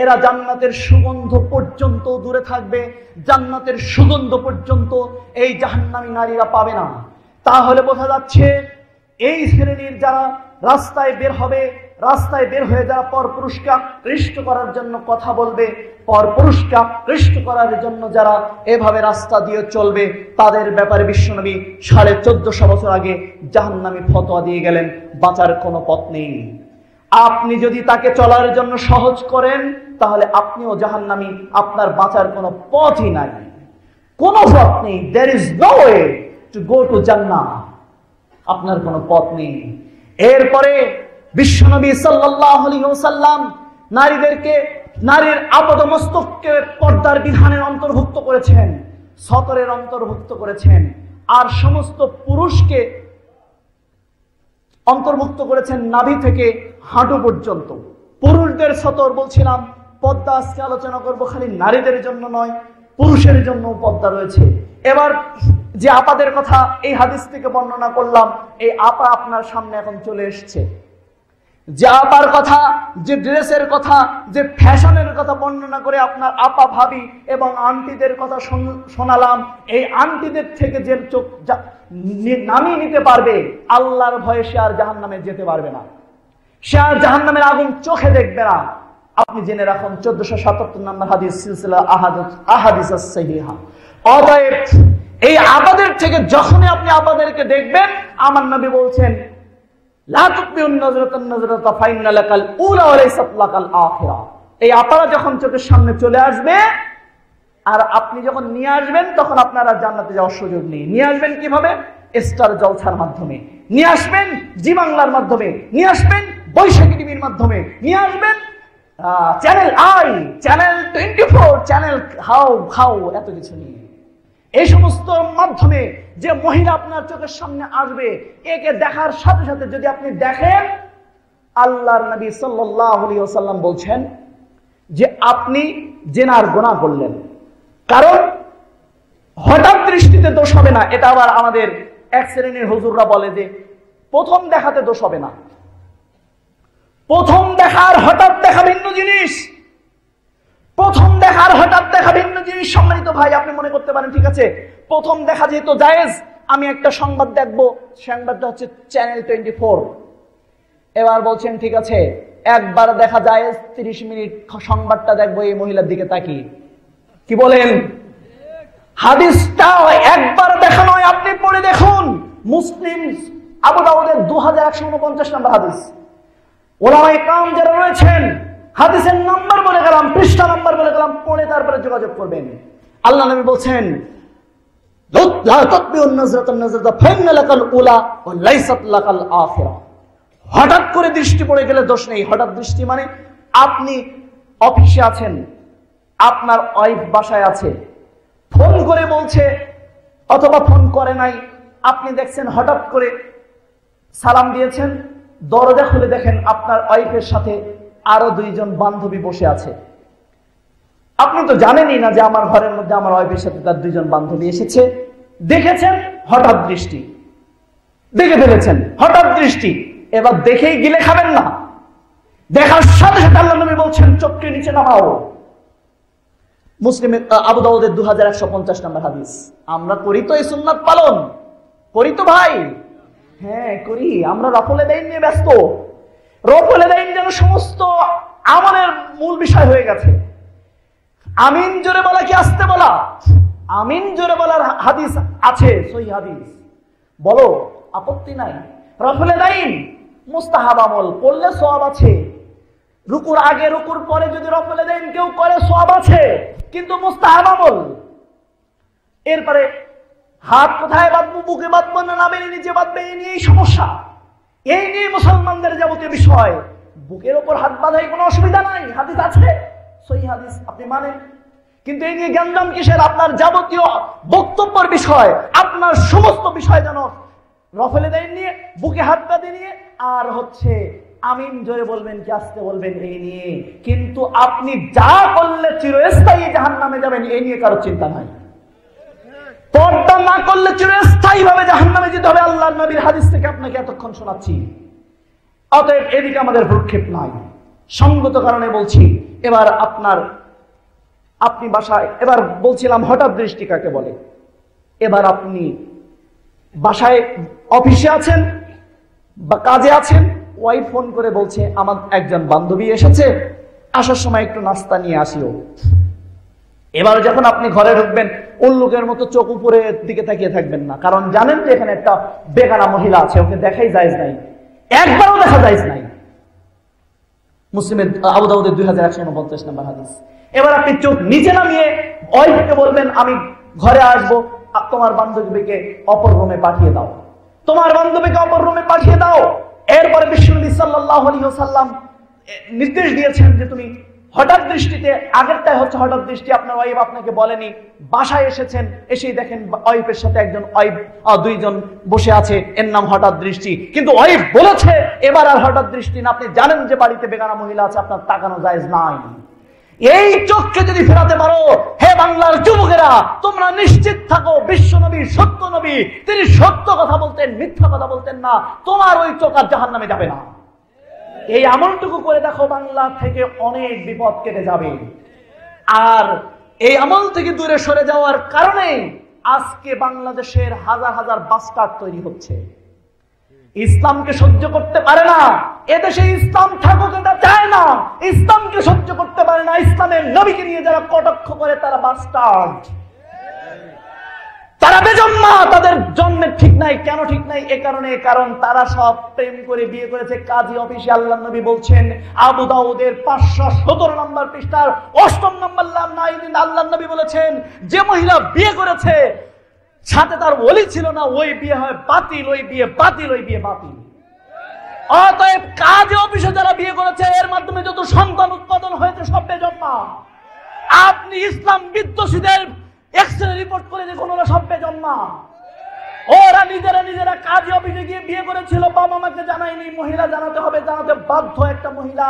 [SPEAKER 4] এরা জান্নাতের সুগন্ধ পর্যন্ত দূরে থাকবে, জান্নাতের সুগন্ধ পর্যন্ত এই জাহান্নামী নারীরা পাবে না। তাহলে বোঝা যাচ্ছে এই শ্রেণীর যারা রাস্তায় বের হবে, রাস্তায় বের হয়ে যারা পরপুরুষকে আকৃষ্ট করার জন্য কথা বলবে, পরপুরুষকে আকৃষ্ট করার জন্য যারা এভাবে রাস্তা দিয়ে চলবে, তাদের ব্যাপারে বিশ্বনবী 1450 বছর আগে জাহান্নামী ফতোয়া দিয়ে গেলেন, বাঁচার কোনো পথ নেই। আপনি যদি তাকে চলার জন্য সহজ করেন তাহলে আপনিও জাহান্নামী, আপনার বাঁচার কোনো পথই নাই, কোনো পথ নেই। there is no way to go to জান্নাহ, আপনার কোনো পথ নেই। এরপরে বিশ্বনবী সাল্লাল্লাহু আলাইহি ওয়াসাল্লাম নারীদেরকে, নারীর আপাদমস্তককে পর্দার বিধানের অন্তর্ভুক্ত করেছেন, সতরের অন্তর্ভুক্ত করেছেন, আর সমস্ত পুরুষকে অন্তর্ভুক্ত করেছেন নাভি থেকে হাঁটু পর্যন্ত। পুরুষদের সতর বলছিলাম, পর্দা আজকে আলোচনা করব খালি নারীদের জন্য নয়, পুরুষের জন্য পর্দা রয়েছে। এবার যে আপাদের কথা এই হাদিস থেকে বর্ণনা করলাম, এই আপা আপনার সামনে এখন চলে এসছে। যে আপার কথা, যে ড্রেসের কথা, যে ফ্যাশনের কথা বর্ণনা করে আপনার আপা, ভাবি এবং আন্টিদের কথা শোনালাম, এই আন্টিদের থেকে যে চোখ নামিয়ে নিতে পারবে, আল্লাহর ভয়ে সে আর জাহান্নামে যেতে পারবে না, সে আর জাহান্নামের আগুন চোখে দেখবে না। আপনি জেনে রাখুন 1477 নম্বর হাদিস, সিলসিলা আহাদিস সাহিহা। অতএব এই আপাদের থেকে যখনই আপনি আপাদেরকে দেখবেন, আমার নবী বলছেন লা তুকবিউন নাজরাতান নাজরাতা ফাইন্না লাকাল উলা ওয়া লাইসাত লাকাল আখিরা। এই আপারা যখন চোখের সামনে চলে আসবে আর আপনি যখন নিয়ে আসবেন, তখন আপনারা জান্নাতে যাওয়ার সুযোগ নেই। নিয়ে আসবেন কিভাবে? স্টার জলসার মাধ্যমে নিয়ে আসবেন, জি বাংলার মাধ্যমে নিয়ে আসবেন, বৈশাখী টিভির মাধ্যমে নিয়ে আসবেন, channel I, channel 24, channel how এত কিছু নিয়ে, এই সমস্ত মাধ্যমে যে মহিলা আপনার চোখের সামনে আসবে, একে দেখার সাথে সাথে যদি আপনি দেখেন, আল্লাহর নবী সাল্লাল্লাহু আলাইহি ওয়াসাল্লাম বলছেন যে আপনি জিনার গুনাহ করলেন। কারণ হঠাৎ দৃষ্টিতে দোষ হবে না, এটা আবার আমাদের এক শ্রেণীর হুজুররা বলে যে প্রথম দেখাতে দোষ হবে না। প্রথম দেখার হঠাৎ দেখা ভিন্ন জিনিস, প্রথম দেখার হঠাৎ দেখা ভিন্ন জিনিস। সম্মানিত ভাই, আপনি মনে করতে পারেন ঠিক আছে, প্রথম দেখা যেহেতু জায়েজ, আমি একটা সংবাদ দেখবো, সংবাদটা হচ্ছে চ্যানেল 24। এবার বলছেন ঠিক আছে, একবার দেখা জায়েজ, 30 মিনিট সংবাদটা দেখবো এই মহিলার দিকে তাকিয়ে, কি বলেন? হাদিসটা একবার দেখা নয়, আপনি পড়ে দেখুন। মুসলিম আবু দাউদের 2149 নম্বর হাদিস। ওলামায়ে কেরাম যারা রয়েছেন, হাদিসের নাম্বার বলে গেলাম, পৃষ্ঠা নাম্বার বলে গেলাম, পড়ে তারপরে যোগাযোগ করবেন। আল্লাহ নবী বলছেন লা তাকবিউন নাজরাতান নাজরাতা ফাইন্না লাকাল উলা ওয়া লাইসাত লাকাল আখিরা। হঠাৎ করে দৃষ্টি পড়ে গেলে দোষ নেই। হঠাৎ দৃষ্টি মানে আপনি অফিসে আছেন, আপনার ওয়াইফ বাসায় আছে, ফোন করে বলছে অথবা ফোন করে নাই, আপনি দেখছেন হঠাৎ করে সালাম দিয়েছেন, দরজা খুলে দেখেন আপনার ওয়াইফের সাথে আরো 2 জন বান্ধবী বসে আছে। আপনি তো জানেনই না যে আমার ঘরের মধ্যে আমার ওয়াইফের সাথে তার 2 জন বান্ধবী এসেছে। দেখেছেন হঠাৎ দৃষ্টি, দেখে ফেলেছেন হঠাৎ দৃষ্টি, এবার দেখেই গিলে খাবেন না। দেখার সাথে সাথে আল্লাহ নবী বলছেন চোখকে নিচে নামাও। মুসলিম আবু দাউদের 2150 নম্বর হাদিস। আমরা করি তো এই সুন্নাত পালন? করি তো ভাই? হ্যাঁ করি। আমরা রফলে দেন নিয়ে ব্যস্ত। রফলে দেন যেন সমস্ত
[SPEAKER 5] আমলের মূল বিষয় হয়ে গেছে। আমিন জোরে বলা কি আস্তে বলা? আমিন জোরে বলার হাদিস আছে, সহিহ হাদিস, বলো, আপত্তি নাই। রফুলে দাইন মুস্তাহাব আমল, করলে সওয়াব আছে। রুকুর আগে রুকুর পরে যদি রফুলে দাইন কেউ করে সওয়াব আছে, কিন্তু মুস্তাহাব আমল। এরপরে হাত কোথায় বাঁধবো, বুকে বাঁধবো না নামের নিচে বাঁধবে, এই নিয়েই সমস্যা। এই নিয়ে মুসলমানদের যাবতীয় বিষয়। বুকের ওপর হাত বাঁধাই কোনো অসুবিধা নাই, হাদিস আছে, সহিহ হাদিস, আপনি মানেন। কিন্তু এই নিয়ে জ্ঞানদাম কিসের? আপনার যাবতীয় বক্তব্যের বিষয়, আপনার সমস্ত বিষয় যেন রফেলে দাইন নিয়ে, বুকে হাত বাঁধে নিয়ে, আর হচ্ছে আমিন জোরে বলবেন কি আস্তে বলবেন এই নিয়ে। কিন্তু আপনি যা করলে চিরস্থায়ী জাহান্নামে যাবেন, এই নিয়ে কারো চিন্তা নাই। পর্দা না করলে চিরস্থায়ী ভাবে জাহান্নামে যেতে হবে, আল্লাহর নবীর হাদিস থেকে আপনাকে এতক্ষণ শোনাচ্ছি। অতএব এদিকে আমাদের ভ্রুক্ষেপ নাই, সঙ্গত কারণে বলছি। এবার আপনি বাসায়, এবার বলছিলাম হঠাৎ দৃষ্টি কাকে বলে। এবার আপনি বাসায় অফিসে আছেন বা কাজে আছেন, ওয়াইফ ফোন করে বলছে আমার একজন বান্ধবী এসেছে, আসার সময় একটু নাস্তা নিয়ে আসিও। এবার যখন আপনি ঘরে ঢুকবেন, উল্লুকের মতো চোখ উপরের দিকে তাকিয়ে থাকবেন না, কারণ জানেন যে এখানে একটা বেগানা মহিলা আছে, ওকে দেখাই জায়েজ নাই, একবারও দেখা জায়েজ নাই। মুসলিমের আবু দাউদের 2149 নম্বর হাদিস। এবার আপনি চোখ নিচে নামিয়ে ওয়াইফকে বলবেন আমি ঘরে আসবো, তোমার বান্ধবীকে অপর রুমে পাঠিয়ে দাও, তোমার বান্ধবীকে অপর রুমে পাঠিয়ে দাও। এরপরে বিশ্বনবী সাল্লাল্লাহু আলাইহি ওয়াসাল্লাম নির্দেশ দিয়েছেন যে তুমি হঠাৎ দৃষ্টিতে, আগেরটাই হচ্ছে হঠাৎ দৃষ্টি, আপনার ওয়াইফ আপনাকে বলেনি, বাসায় এসেছেন, এসেই দেখেন ওয়াইফের সাথে একজন ওয়াইফ দুইজন বসে আছে, এর নাম হঠাৎ দৃষ্টি। কিন্তু ওয়াইফ বলেছে এবার আর হঠাৎ দৃষ্টি না, আপনি জানেন যে বাড়িতে বেগানা মহিলা আছে, আপনার তাকানো জায়েজ নাই। এই চোখকে যদি ফেরাতে পারো, হে বাংলার যুবকেরা, তোমরা নিশ্চিত থাকো বিশ্বনবী সত্য নবী, তিনি সত্য কথা বলতেন, মিথ্যা কথা বলতেন না। তোমার ওই চোখ আর জাহান্নামে যাবে না। এই আমলটুকু করে দেখো, বাংলা থেকে অনেক বিপদ কেটে যাবে। আর এই আমল থেকে দূরে সরে যাওয়ার কারণে আজকে বাংলাদেশের হাজার হাজার বাস্টার্ড তৈরি হচ্ছে। ইসলামকে সহ্য করতে পারে না, এদেশে ইসলাম থাকুক এটা চায় না, ইসলামকে সহ্য করতে পারে না, ইসলামের নবীকে নিয়ে যারা কটাক্ষ করে তারা বাস্টার্ড, তারা বেজন্মা, তাদের জন্মের ঠিক নাই। কেন ঠিক নাই? এ কারণে, কারণ তারা সব প্রেম করে বিয়ে করেছে কাজী অফিসে। আল্লাহর নবী বলছেন, আবু দাউদের 517 নম্বর পৃষ্ঠার 8 নম্বর লাইনে আল্লাহর নবী বলেছেন, যে মহিলা বিয়ে করেছে সাথে তার ওলি ছিল না, ওই বিয়ে হয় বাতিল, ওই বিয়ে বাতিল, ওই বিয়ে বাতিল। অতএব কাজী অফিসে যারা বিয়ে করেছে, এর মাধ্যমে যত সন্তান উৎপাদন হয়েছে সব বেজন্মা। আপনি ইসলাম বিদ্বেষীদের এক্সরে রিপোর্ট করে দেখুন, ওরা সব বেজন্মা। ওরা নিজেরা কাজী অফিসে গিয়ে বিয়ে করেছিল, বাবা মাকে জানায়নি, মহিলা জানাতে হবে, জানাতে বাধ্য। একটা মহিলা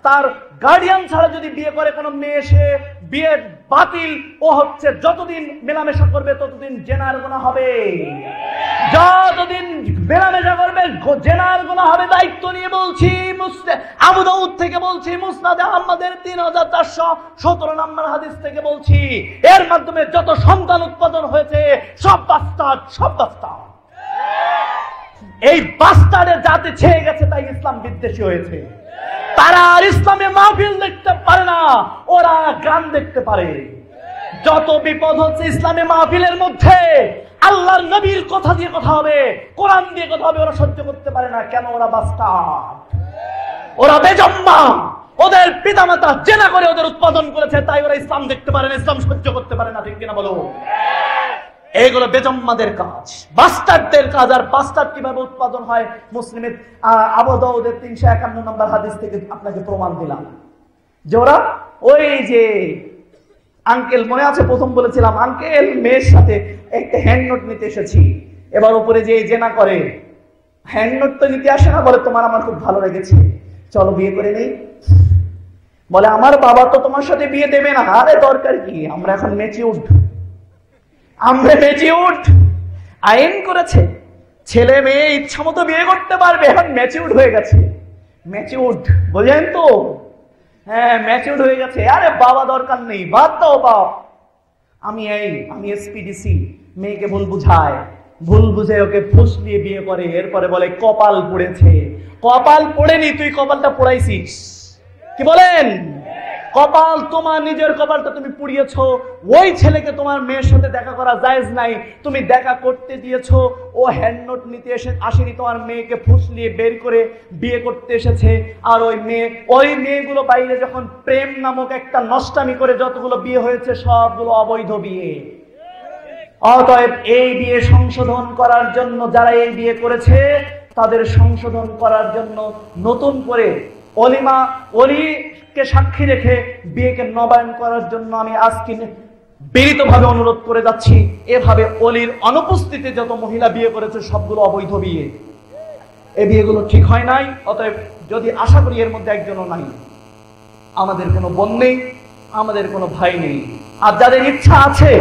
[SPEAKER 5] তার গার্ডিয়ান ছাড়া যদি বিয়ে করে কোনো মেয়ে, সে বিয়ে বাতিল। ও হচ্ছে যতদিন মেলামেশা করবে ততদিন জেনার গুনাহ হবে, যতদিন মেলামেশা করবে জেনার গুনাহ হবে। দায়িত্ব নিয়ে বলছি, আবু দাউদ থেকে বলছি, মুসনাদে আহমদের 3417 নম্বর হাদিস থেকে বলছি, এর মাধ্যমে যত সন্তান উৎপাদন হয়েছে সব বাস্টার্ড, সব বাস্টার্ড। এই বাস্টার্ডের জাতি ছেয়ে গেছে, তাই ইসলাম বিদ্বেষী হয়েছে। তারা আর ইসলামে মাহফিল দেখতে পারে না, ওরা গান দেখতে পারে। যত বিপদ হচ্ছে ইসলামে মাহফিলের মধ্যে, আল্লাহর নবীর কথা দিয়ে কথা হবে, কোরআন দিয়ে কথা হবে, ওরা সহ্য করতে পারে না। কেন? ওরা বাস্টার্ড, ওরা বেজন্মা, ওদের পিতামাতা জেনা করে ওদের উৎপাদন করেছে, তাই ওরা ইসলাম দেখতে পারে না, ইসলাম সহ্য করতে পারে না। ঠিক কিনা বলো? এইগুলো বেজন্মাদের কাজ, বাস্টার্ডদের কাজ। আর বাস্টার্ড কিভাবে উৎপাদন হয়, মুসলিমের আবু দাউদের 351 নম্বর হাদিস থেকে আপনাকে প্রমাণ দিলাম যে ওরা ওই যে আঙ্কেল, মনে আছে প্রথম বলেছিলাম, আঙ্কেল মেয়ের সাথে একটা হ্যান্ড নোট নিতে এসেছি, এবার উপরে যে জেনা করে, হ্যান্ড নোট তো নিতে আসে না, বলে তোমার আমার খুব ভালো লেগেছে, চলো বিয়ে করে নেই। বলে আমার বাবা তো তোমার সাথে বিয়ে দেবে না। আরে দরকার কি, আমরা এখন ম্যাচিউরড, আমরা ম্যাচিউরড, আইন করেছে ছেলে মেয়ে ইচ্ছা মতো বিয়ে করতে পারবে, এখন ম্যাচিউরড হয়ে গেছে। ম্যাচিউরড বোঝেন তো? হ্যাঁ, ম্যাচিউরড হয়ে গেছে। আরে বাবা দরকার নেই, বাদ দাও বাপ। আমি এসপিডিসি, মেয়েকে ভুল বুঝে ওকে ফুসলিয়ে বিয়ে করে, এরপরে বলে কপাল পড়েছে। কপাল পড়েনি, তুই কপালটা পোড়াইছিস। কি বলেন? কপাল, তোমার নিজের কপালটা তুমি পুড়িয়েছো। ওই ছেলেকে তোমার মেয়ের সাথে দেখা করা জায়েজ নাই, তুমি দেখা করতে দিয়েছো। ও হ্যান্ড নোট নিতে আসেনি, তোমার মেয়েকে ফুসলিয়ে বের করে বিয়ে করতে এসেছে। আর ওই মেয়েগুলো বাইরে যখন প্রেম নামক একটা নষ্টামি করে যতগুলো বিয়ে হয়েছে সবগুলো অবৈধ বিয়ে। অতএব এই বিয়ে সংশোধন করার জন্য, যারা এই বিয়ে করেছে তাদের সংশোধন করার জন্য নতুন করে অলিকে সাক্ষী রেখে বিয়েকে নবায়ন করার জন্য আমি আজকে বিনীতভাবে অনুরোধ করে যাচ্ছি। এভাবে অলির অনুপস্থিতিতে যত মহিলা বিয়ে করেছে সবগুলো অবৈধ বিয়ে, এই বিয়েগুলো ঠিক হয় নাই। অতএব যদি আশা করি এর মধ্যে একজনও নাই, আমাদের কোনো বোন নেই, আমাদের কোনো ভাই নেই। আর যাদের ইচ্ছা আছে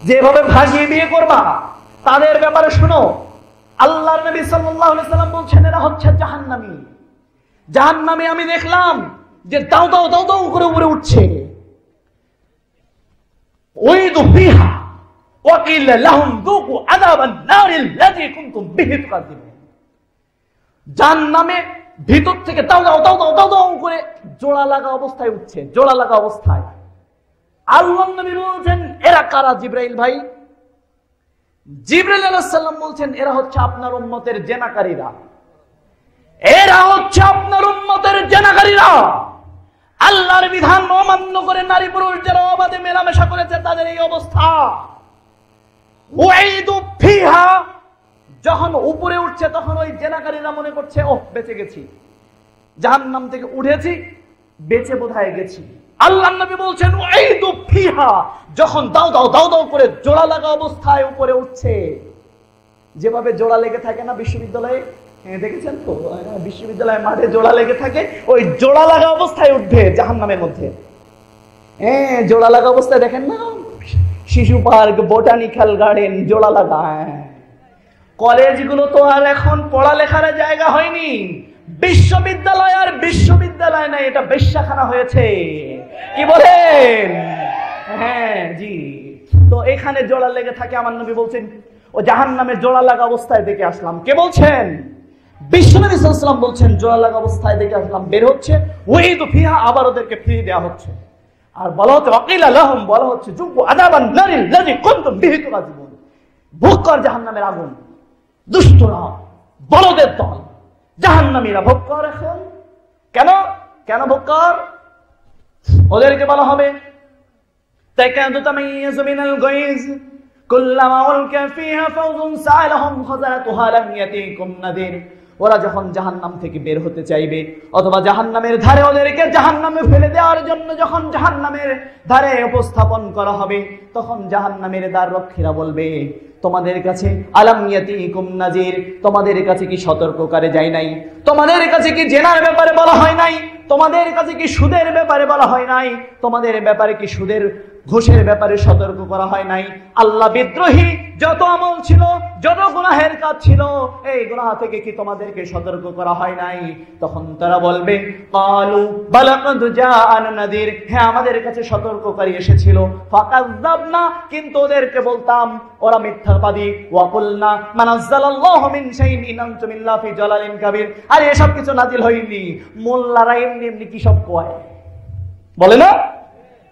[SPEAKER 5] যেভাবে ভাগিয়ে বিয়ে করবা তাদের ব্যাপারে শোনো, আল্লাহর নবী সাল্লাল্লাহু আলাইহি সাল্লাম বলছেন এরা হচ্ছে জাহান্নামী। জাহান্নামে আমি দেখলাম যে দাও দাও দাও দাও করে উপরে উঠছে। ওয়াইদু ফিহা ওয়া কিলা লাহুম যুকু আযাবান নারিল্লাযী কুনতুম বিহি তুকাযিবুন। জাহান্নামে ভিতর থেকে দাও দাও দাও দাও দাও দাও করে জোড়া লাগা অবস্থায় উঠছে, জোড়া লাগা অবস্থায়। আল্লাহর নবী বলছেন এরা কারা জিবরাইল ভাই? জিবরাইল আলাইহিস সালাম বলছেন এরা হচ্ছে আপনার উম্মতের জেনাকারীরা, এরা হচ্ছে আপনার উম্মতের জেনাকারীরা। আল্লাহর বিধান অমান্য করে নারী পুরুষ যারা অবাধে মেলামেশা করেছে তাদের এই অবস্থা। ওয়াইদু ফিহা, যখন উপরে উঠছে তখন ওই জেনাকারীরা মনে করছে ও বেঁচে গেছি, জাহান্নাম থেকে উঠেছি, বেঁচে বোধহয় গেছি। আল্লাহর নবী বলছেন ওয়াইদু ফিহা, যখন দাও দাও দাও দাও করে জোড়া লাগা অবস্থায় উপরে উঠছে, যেভাবে জোড়া লেগে থাকে না বিশ্ববিদ্যালয়ে, দেখেছেন তো বিশ্ববিদ্যালয়ের মাঠে জোড়া লেগে থাকে, ওই জোড়া লাগা অবস্থায় উঠবে জাহান্নামের মধ্যে। জোড়া লাগা অবস্থায় দেখেন না, শিশু পার্ক, বোটানিক্যাল গার্ডেন, জোড়া লাগা। কলেজগুলো তো আর এখন পড়ালেখার জায়গা হয়নি, বিশ্ববিদ্যালয় আর বিশ্ববিদ্যালয় নাই, এটা বেশ্যাখানা হয়েছে। কি বলেন? হ্যাঁ জি। তো এখানে জোড়া লেগে থাকে। আমার নবী বলছেন ও জাহান্নামের জোড়া লাগা অবস্থায় দেখে আসলাম। কে বলছেন? বিশ্বনবী সাল্লাল্লাহু আলাইহি ওয়াসাল্লাম বলছেন জোড়া লাগা অবস্থায় দেখে আসলাম, বের হচ্ছে। ওয়াইদু ফিহা, আবার ওদেরকে ফিরিয়ে দেওয়া হচ্ছে। আর বলা হচ্ছে ওয়াকিলা লাহুম, বলা হচ্ছে যুকু আযাবান নারিল্লাযী কুনতুম বিহি তুকাযিবুন। ভোগ কর জাহান্নামের আগুন, দুষ্টরা, বলদের দল, জাহান্নামীরা ভোগ কর। এখন কেন কেন ভোগ কর? ওদেরকে বলা হবে তাকাদু তামাইয়াযু মিনাল গায়জ কুল্লামা উলকা ফিহা ফাওজুন সাআলাহুম খাযারাতুহা লাম ইয়াতিকুম নাযীর। ওরা যখন জাহান্নাম থেকে বের হতে চাইবে অথবা জাহান্নামের ধারে ওদেরকে জাহান্নামে ফেলে দেওয়ার জন্য যখন জাহান্নামের ধারে উপস্থাপন করা হবে, তখন জাহান্নামের দ্বার রক্ষীরা বলবে তোমাদের কাছে আলাম ইয়াতিকুম নাযীর, তোমাদের কাছে কি সতর্ককারী যায় নাই? তোমাদের কাছে কি জেনার ব্যাপারে বলা হয় নাই? তোমাদের কাছে কি সুদের ব্যাপারে বলা হয় নাই? তোমাদের ব্যাপারে কি সুদের ঘুষের ব্যাপারে সতর্ক করা হয় নাই? আল্লাহ বিদ্রোহী যত আমল ছিল, যত গুনাহের কাজ ছিল, এই গুনাহ থেকে কি তোমাদেরকে সতর্ক করা হয় নাই? তখন তারা বলবে ক্বালু বালাকাদ জাআনা নাযীর, হ্যাঁ আমাদের কাছে সতর্ককারী এসেছিল। ফাকাযযাবনা, কিন্তু ওদেরকে বলতাম ওরা মিথ্যাবাদী। ওয়া কুলনা মানাজ্জালাল্লাহু মিন শাইইন ইন আনতুম ইল্লা ফি জালালিন কাবীর, আর এসব কিছু নাজিল হয়নি। মোল্লারা এমনি এমনি কি সব কয় বলে না?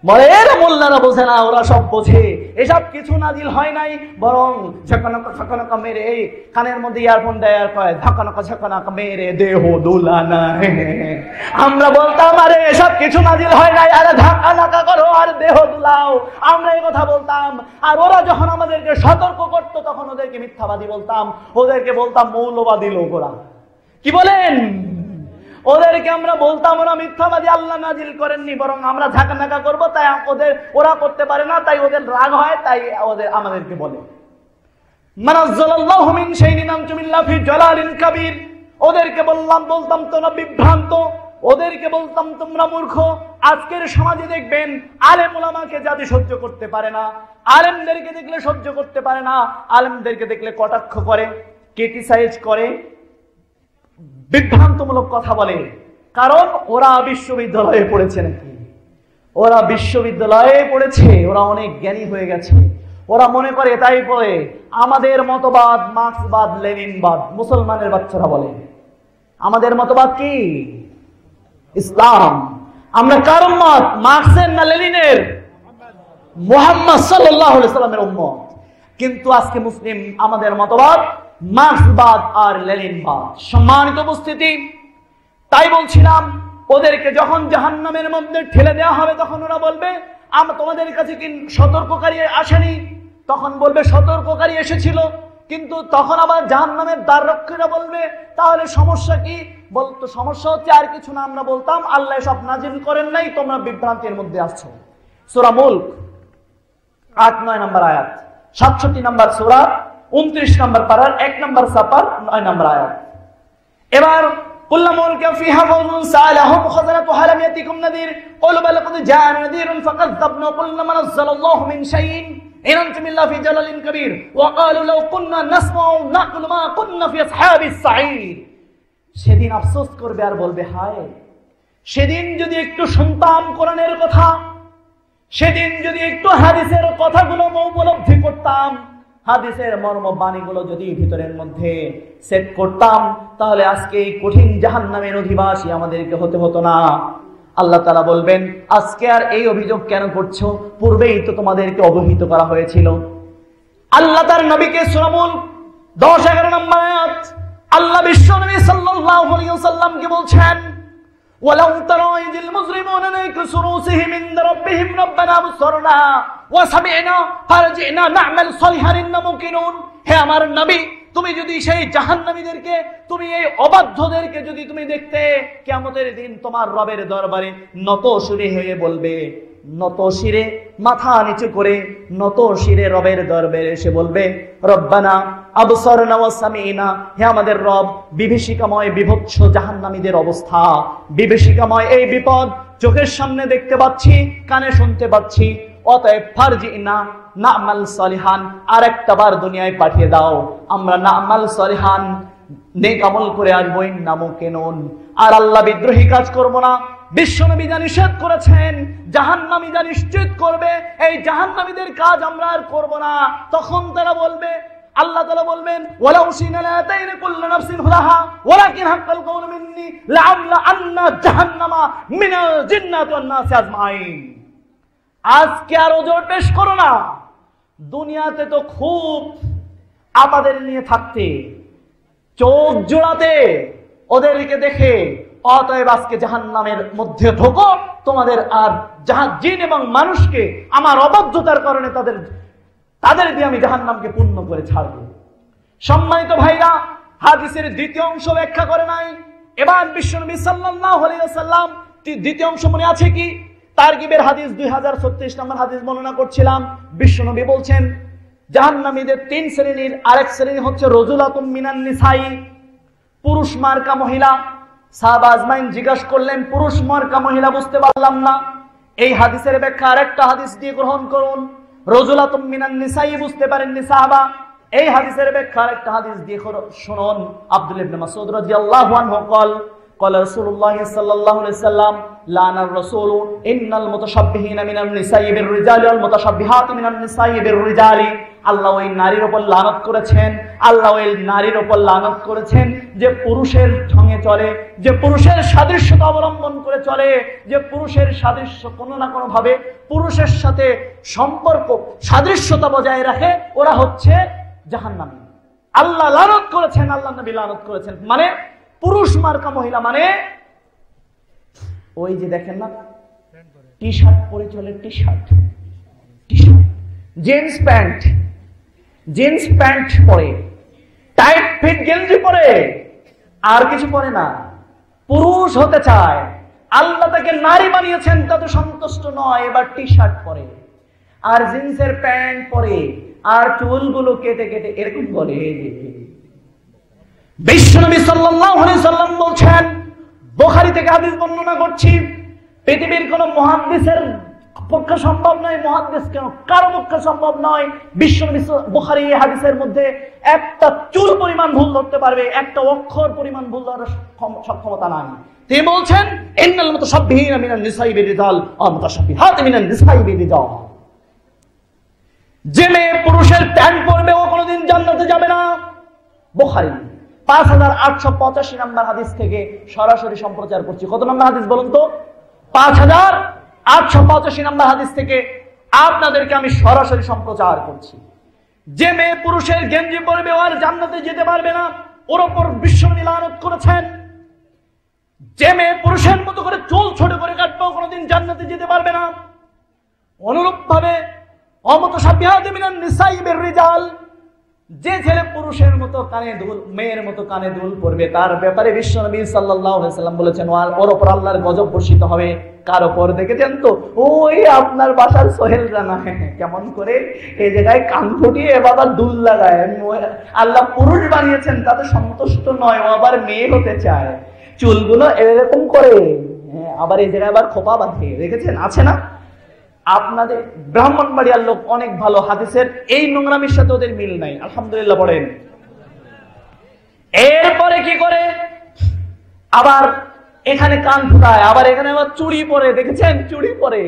[SPEAKER 5] বলে এরা মোল্লারা বোঝে না, ওরা সব বোঝে, এসব কিছু নাজিল হয় নাই। বরং ঝকনকা ঝকনকা মেরে, এই কানের মধ্যে ইয়ারফোন দেয় আর কয় ঝকনকা ঝকনকা মেরে দেহ দুলানা। আমরা বলতাম আরে এসব কিছু নাজিল হয় নাই, আরে ঝকনকা করো আর দেহ দুলাও, আমরা এই কথা বলতাম। আর ওরা যখন আমাদেরকে সতর্ক করতো তখন ওদেরকে মিথ্যাবাদী বলতাম, ওদেরকে বলতাম মৌলবাদী লোক। ওরা কি বলেন? ওদেরকে আমরা বলতাম ওরা মিথ্যাবাদী, আল্লাহ নাজিল করেননি, বরং আমরা ঝাঁকানাকা করবো, তাই ওরা করতে পারে না, তাই ওদের রাগ হয়, তাই আমাদেরকে বলে মানাজ্জালাল্লাহু মিন শাইইন ইন আনতুম ইল্লা ফি জালালিন কাবীর। ওদেরকে বলতাম তোমরা বিভ্রান্ত, ওদেরকে বলতাম তোমরা মূর্খ। আজকের সমাজে দেখবেন আলেম ওলামাকে জাতি সহ্য করতে পারে না, আলেমদেরকে দেখলে সহ্য করতে পারে না, আলেমদেরকে দেখলে কটাক্ষ করে, ক্রিটিসাইজ করে, বিভ্রান্তমূলক কথা বলে। কারণ ওরা বিশ্ববিদ্যালয়ে পড়েছে নাকি? ওরা বিশ্ববিদ্যালয়ে পড়েছে, ওরা অনেক জ্ঞানী হয়ে গেছে, ওরা মনে করে তাই পড়ে। আমাদের মতবাদ মার্ক্সবাদ, লেনিনবাদ, মুসলমানের বাচ্চারা বলে। আমাদের মতবাদ কি? ইসলাম। আমরা কার উম্মত? মার্কসের না লেনিনের? মুহাম্মদ সাল্লাল্লাহু আলাইহি সাল্লামের উম্মত। কিন্তু আজকে মুসলিম আমাদের মতবাদ মার্কসবাদ আর লেনিনবাদ। সম্মানিত উপস্থিতি, তাই বলছিলাম ওদেরকে যখন জাহান্নামের মধ্যে ঠেলে দেওয়া হবে তখন ওরা বলবে আমরা তোমাদের কাছে কি সতর্ককারী আসেনি? তখন বলবে সতর্ককারী এসেছিল, কিন্তু তখন আবার জাহান্নামের দ্বাররক্ষীরা বলবে তাহলে সমস্যা কি? বলতো সমস্যা হচ্ছে আর কিছু না, আমরা বলতাম আল্লাহ সব নাজিল করেন নাই, তোমরা বিভ্রান্তির মধ্যে আসছো। সূরা মুলক ৮-৯ নম্বর আয়াত, ৬৭ নম্বর সূরা ২৯ নম্বর পারার ১ নম্বর সাপার ৯ নম্বর আয়াত। এবার কুল্লা মুলকা ফিহা ফাউজুন সালাহুম খাযানাতুহা লাম ইয়াতিকুম নাযীর ক্বালু বাল লাকাদ জাআনা নাযীরুন ফাকাযযাবনা কুল্লা মা নাযালাল্লাহু মিন শাইইন ইন আনতুম ইল্লা ফি জালালিন কাবীর ওয়া ক্বালু লাউ কুন্না নাসমাউ নাকুলু মা কুন্না ফি আসহাবিস সাঈর। সেদিন আফসোস করবে আর বলবে হায়, সেদিন যদি একটু শুনতাম কোরআনের কথা, সেদিন যদি একটু হাদিসের কথাগুলো উপলব্ধি করতাম, হাদিসের মর্ম বাণীগুলো যদি ভিতরের মধ্যে সেট করতাম, তাহলে আজকে এই কঠিন জাহান্নামের অধিবাসী আমাদেরকে হতে হতো না। আল্লাহ তাআলা বলবেন আজকে আর এই অভিযোগ কেন করছো? পূর্বেই তো তোমাদেরকে অবহিত করা হয়েছিল। আল্লাহ তার নবীকে সূরা মুলক ১০-১১ নম্বর আয়াত আল্লাহ বিশ্ব নবী সাল্লাল্লাহু আলাইহি ওয়াসাল্লামকে বলছেন ওয়ালাউ তারা ইযিল মুজরিমুনা নাকিসু রুসিহিম ইনদা রাব্বিহিম রাব্বানা আবসারনা ওয়া সামি'না ফারজি'না না'মাল সালিহান ইন্না মুকিনুন। হে আমার নবী, তুমি যদি সেই জাহান্নামীদেরকে, তুমি এই অবাধ্যদেরকে যদি তুমি দেখতে, কিয়ামতের দিন তোমার রবের দরবারে নত শিরে হয়ে বলবে, নত শিরে মাথা নিচু করে নত শিরে রবের দরবারে এসে বলবে রব্বানা আবসারনা ওয়া সামি'না, হে আমাদের রব, বিভীষিকাময় বিভৎস জাহান্নামীদের অবস্থা, বিভীষিকাময় এই বিপদ চোখের সামনে দেখতে পাচ্ছি, কানে শুনতে পাচ্ছি, অতএব ফারজি'না না'মাল সালিহান, আরেকটা বার দুনিয়ায় পাঠিয়ে দাও, আমরা না'মাল সালিহান নেক আমল করে আসবো, ইন্না মুকিনুন, আর আল্লাহ বিদ্রোহী কাজ করব না। বিশ্বনবী যা নিষেধ করেছেন, জাহান্নামী যা নিশ্চিত করবে, এই জাহান্নামীদের কাজ আমরা আর করব না। তখন তারা বলবে, আল্লাহ তাআলা বলবেন ওয়ালাউ শিনা লাতাইনা কুল্লু নাফসিন হুদাহা ওয়ালাকিন হাক্কাল কাওলু মিন্নি লাআমলা আন্না জাহান্নামা মিনাল জিন্নাতি ওয়ান নাসি আজমাইন। আজকে আর ওজোর পেশ করো না, দুনিয়াতে তো খুব আমাদের নিয়ে থাকতে, চোখ জোড়াতে ওদেরকে দেখে, অতএব আজকে জাহান্নামের মধ্যে ঢোকো, তোমাদের আর জিন এবং মানুষকে আমার অবাধ্যতার কারণে তাদের দিয়ে আমি জাহান্নামকে পূর্ণ করে ছাড়বো। সম্মানিত ভাইরা, হাদিসের দ্বিতীয় অংশ ব্যাখ্যা করে নাই। এবার বিশ্বনবী সাল্লাল্লাহু আলাইহি ওয়াসাল্লাম দ্বিতীয় অংশ মনে আছে কি? তারগিবের হাদিস 2036 নম্বর হাদিস বর্ণনা করছিলাম। বিশ্বনবী বলছেন জাহান্নামীদের 3 শ্রেণীর, আরেক শ্রেণী হচ্ছে রজুলাতুন মিনান নিসাই, পুরুষ মার্কা মহিলা। সাহাবা আজমাইন জিজ্ঞাসা করলেন পুরুষ মার্কা মহিলা বুঝতে পারলাম না, এই হাদিসের ব্যাখ্যা আরেকটা হাদিস দিয়ে গ্রহণ করুন। রজুলাতুন মিনান নিসাই বুঝতে পারেননি সাহাবা, এই হাদিসের ব্যাখ্যা আরেকটা হাদিস দিয়ে শুনুন। আব্দুল্লাহ ইবনে মাসউদ রাদিয়াল্লাহু আনহু قال قال رسول الله صلى الله عليه وسلم لعن الرسول ان المتشبهين من النساء بالرجال والمتشبهات من النساء بالرجال। আল্লাহ ওই নারীর উপর লানত করেছেন, আল্লাহ ওই নারীর উপর লানত করেছেন যে পুরুষের ঢঙে চলে, যে পুরুষের সাদৃশ্যতা অবলম্বন করে চলে, যে পুরুষের সাদৃশ্য কোনো না কোনো ভাবে পুরুষের সাথে সম্পর্ক সাদৃশ্যতা বজায় রাখে, ওরা হচ্ছে জাহান্নামী। আল্লাহ লানত করেছেন, আল্লাহ নবী লানত করেছেন। মানে পুরুষ মার্কা মহিলা মানে ওই যে দেখেন না টি শার্ট পরে চলে, টি শার্ট জিন্স প্যান্ট পরে, টাইট ফিট গেঞ্জি পরে, আর কিছু পরে না, পুরুষ হতে চায়। আল্লাহ তাকে নারী বানিয়েছেন, তাতে সন্তুষ্ট নয়, এবার টি শার্ট পরে আর জিন্সের প্যান্ট পরে আর চুলগুলো কেটে কেটে এরকম বলে। বিশ্বনবী সাল্লাল্লাহু আলাইহি সাল্লাম বলছেন, বুখারী থেকে হাদিস বর্ণনা করছি, পৃথিবীর কোন মুহাদ্দিসের পক্ষে সম্ভব নয়, মুহাদ্দিস কেন কারো পক্ষে সম্ভব নয়, বিশ্বনবী বুখারী এই হাদিসের মধ্যে একটা চুল পরিমাণ ভুল ধরতে পারবে, একটা অক্ষর পরিমাণ ভুল ধরার সক্ষমতা নাই। তিনি বলছেন ইন্নাল মুতাশাব্বিহিনা মিনান নিসাই বিরিজাল ওয়া মুতাশাব্বিহাত মিনান নিসাই বিরিজাল। যে মেয়ে পুরুষের প্যান্ট পরবে ও কোনোদিন জান্নাতে যাবে না। বুখারী 5885 নম্বর হাদিস থেকে সরাসরি সম্প্রচার করছি। কত নম্বর হাদিস বলুন তো? 5885 নম্বর হাদিস থেকে আপনাদেরকে আমি সরাসরি সম্প্রচার করছি। যে মেয়ে পুরুষের গেঞ্জি পরবে আর জান্নাতে যেতে পারবে না, ওর উপর বিশ্বনবী লানত করেছেন। যে মেয়ে পুরুষের মতো করে চুল ছোট করে কাটবে কোনোদিন জান্নাতে যেতে পারবে না। অনুরূপ ভাবে অমুতাশাবিহাতুম মিনান নিসাই বির-রিজাল, যে ছেলে পুরুষের মতো কানে দুল, মেয়ের মতো কানে দুল পরবে, তার ব্যাপারে বিশ্বনবী সাল্লাল্লাহু আলাইহি সাল্লাম বলেছেন ওর উপর আল্লাহর গজব বর্ষিত হবে। কার উপর দেখেছেন তো? ওই আপনার বাসার সোহেল রানা কেমন করে এই জায়গায় কান ফুটিয়ে বাবা দুল লাগায়। আল্লাহ পুরুষ বানিয়েছেন, তাতে সন্তুষ্ট নয়, ও আবার মেয়ে হতে চায়, চুলগুলো এরকম করে, আবার এই জায়গায় আবার খোপা বাঁধে। দেখেছেন? আছে না? আপনাদের ব্রাহ্মণবাড়িয়ার লোক অনেক ভালো, হাদিসের এই নোংরামির সাথে ওদের মিল নাই, আলহামদুলিল্লাহ পড়েন। এরপরে কি করে? আবার এখানে কান ফুটায়, আবার এখানে আবার চুড়ি পরে। দেখেছেন? চুড়ি পরে।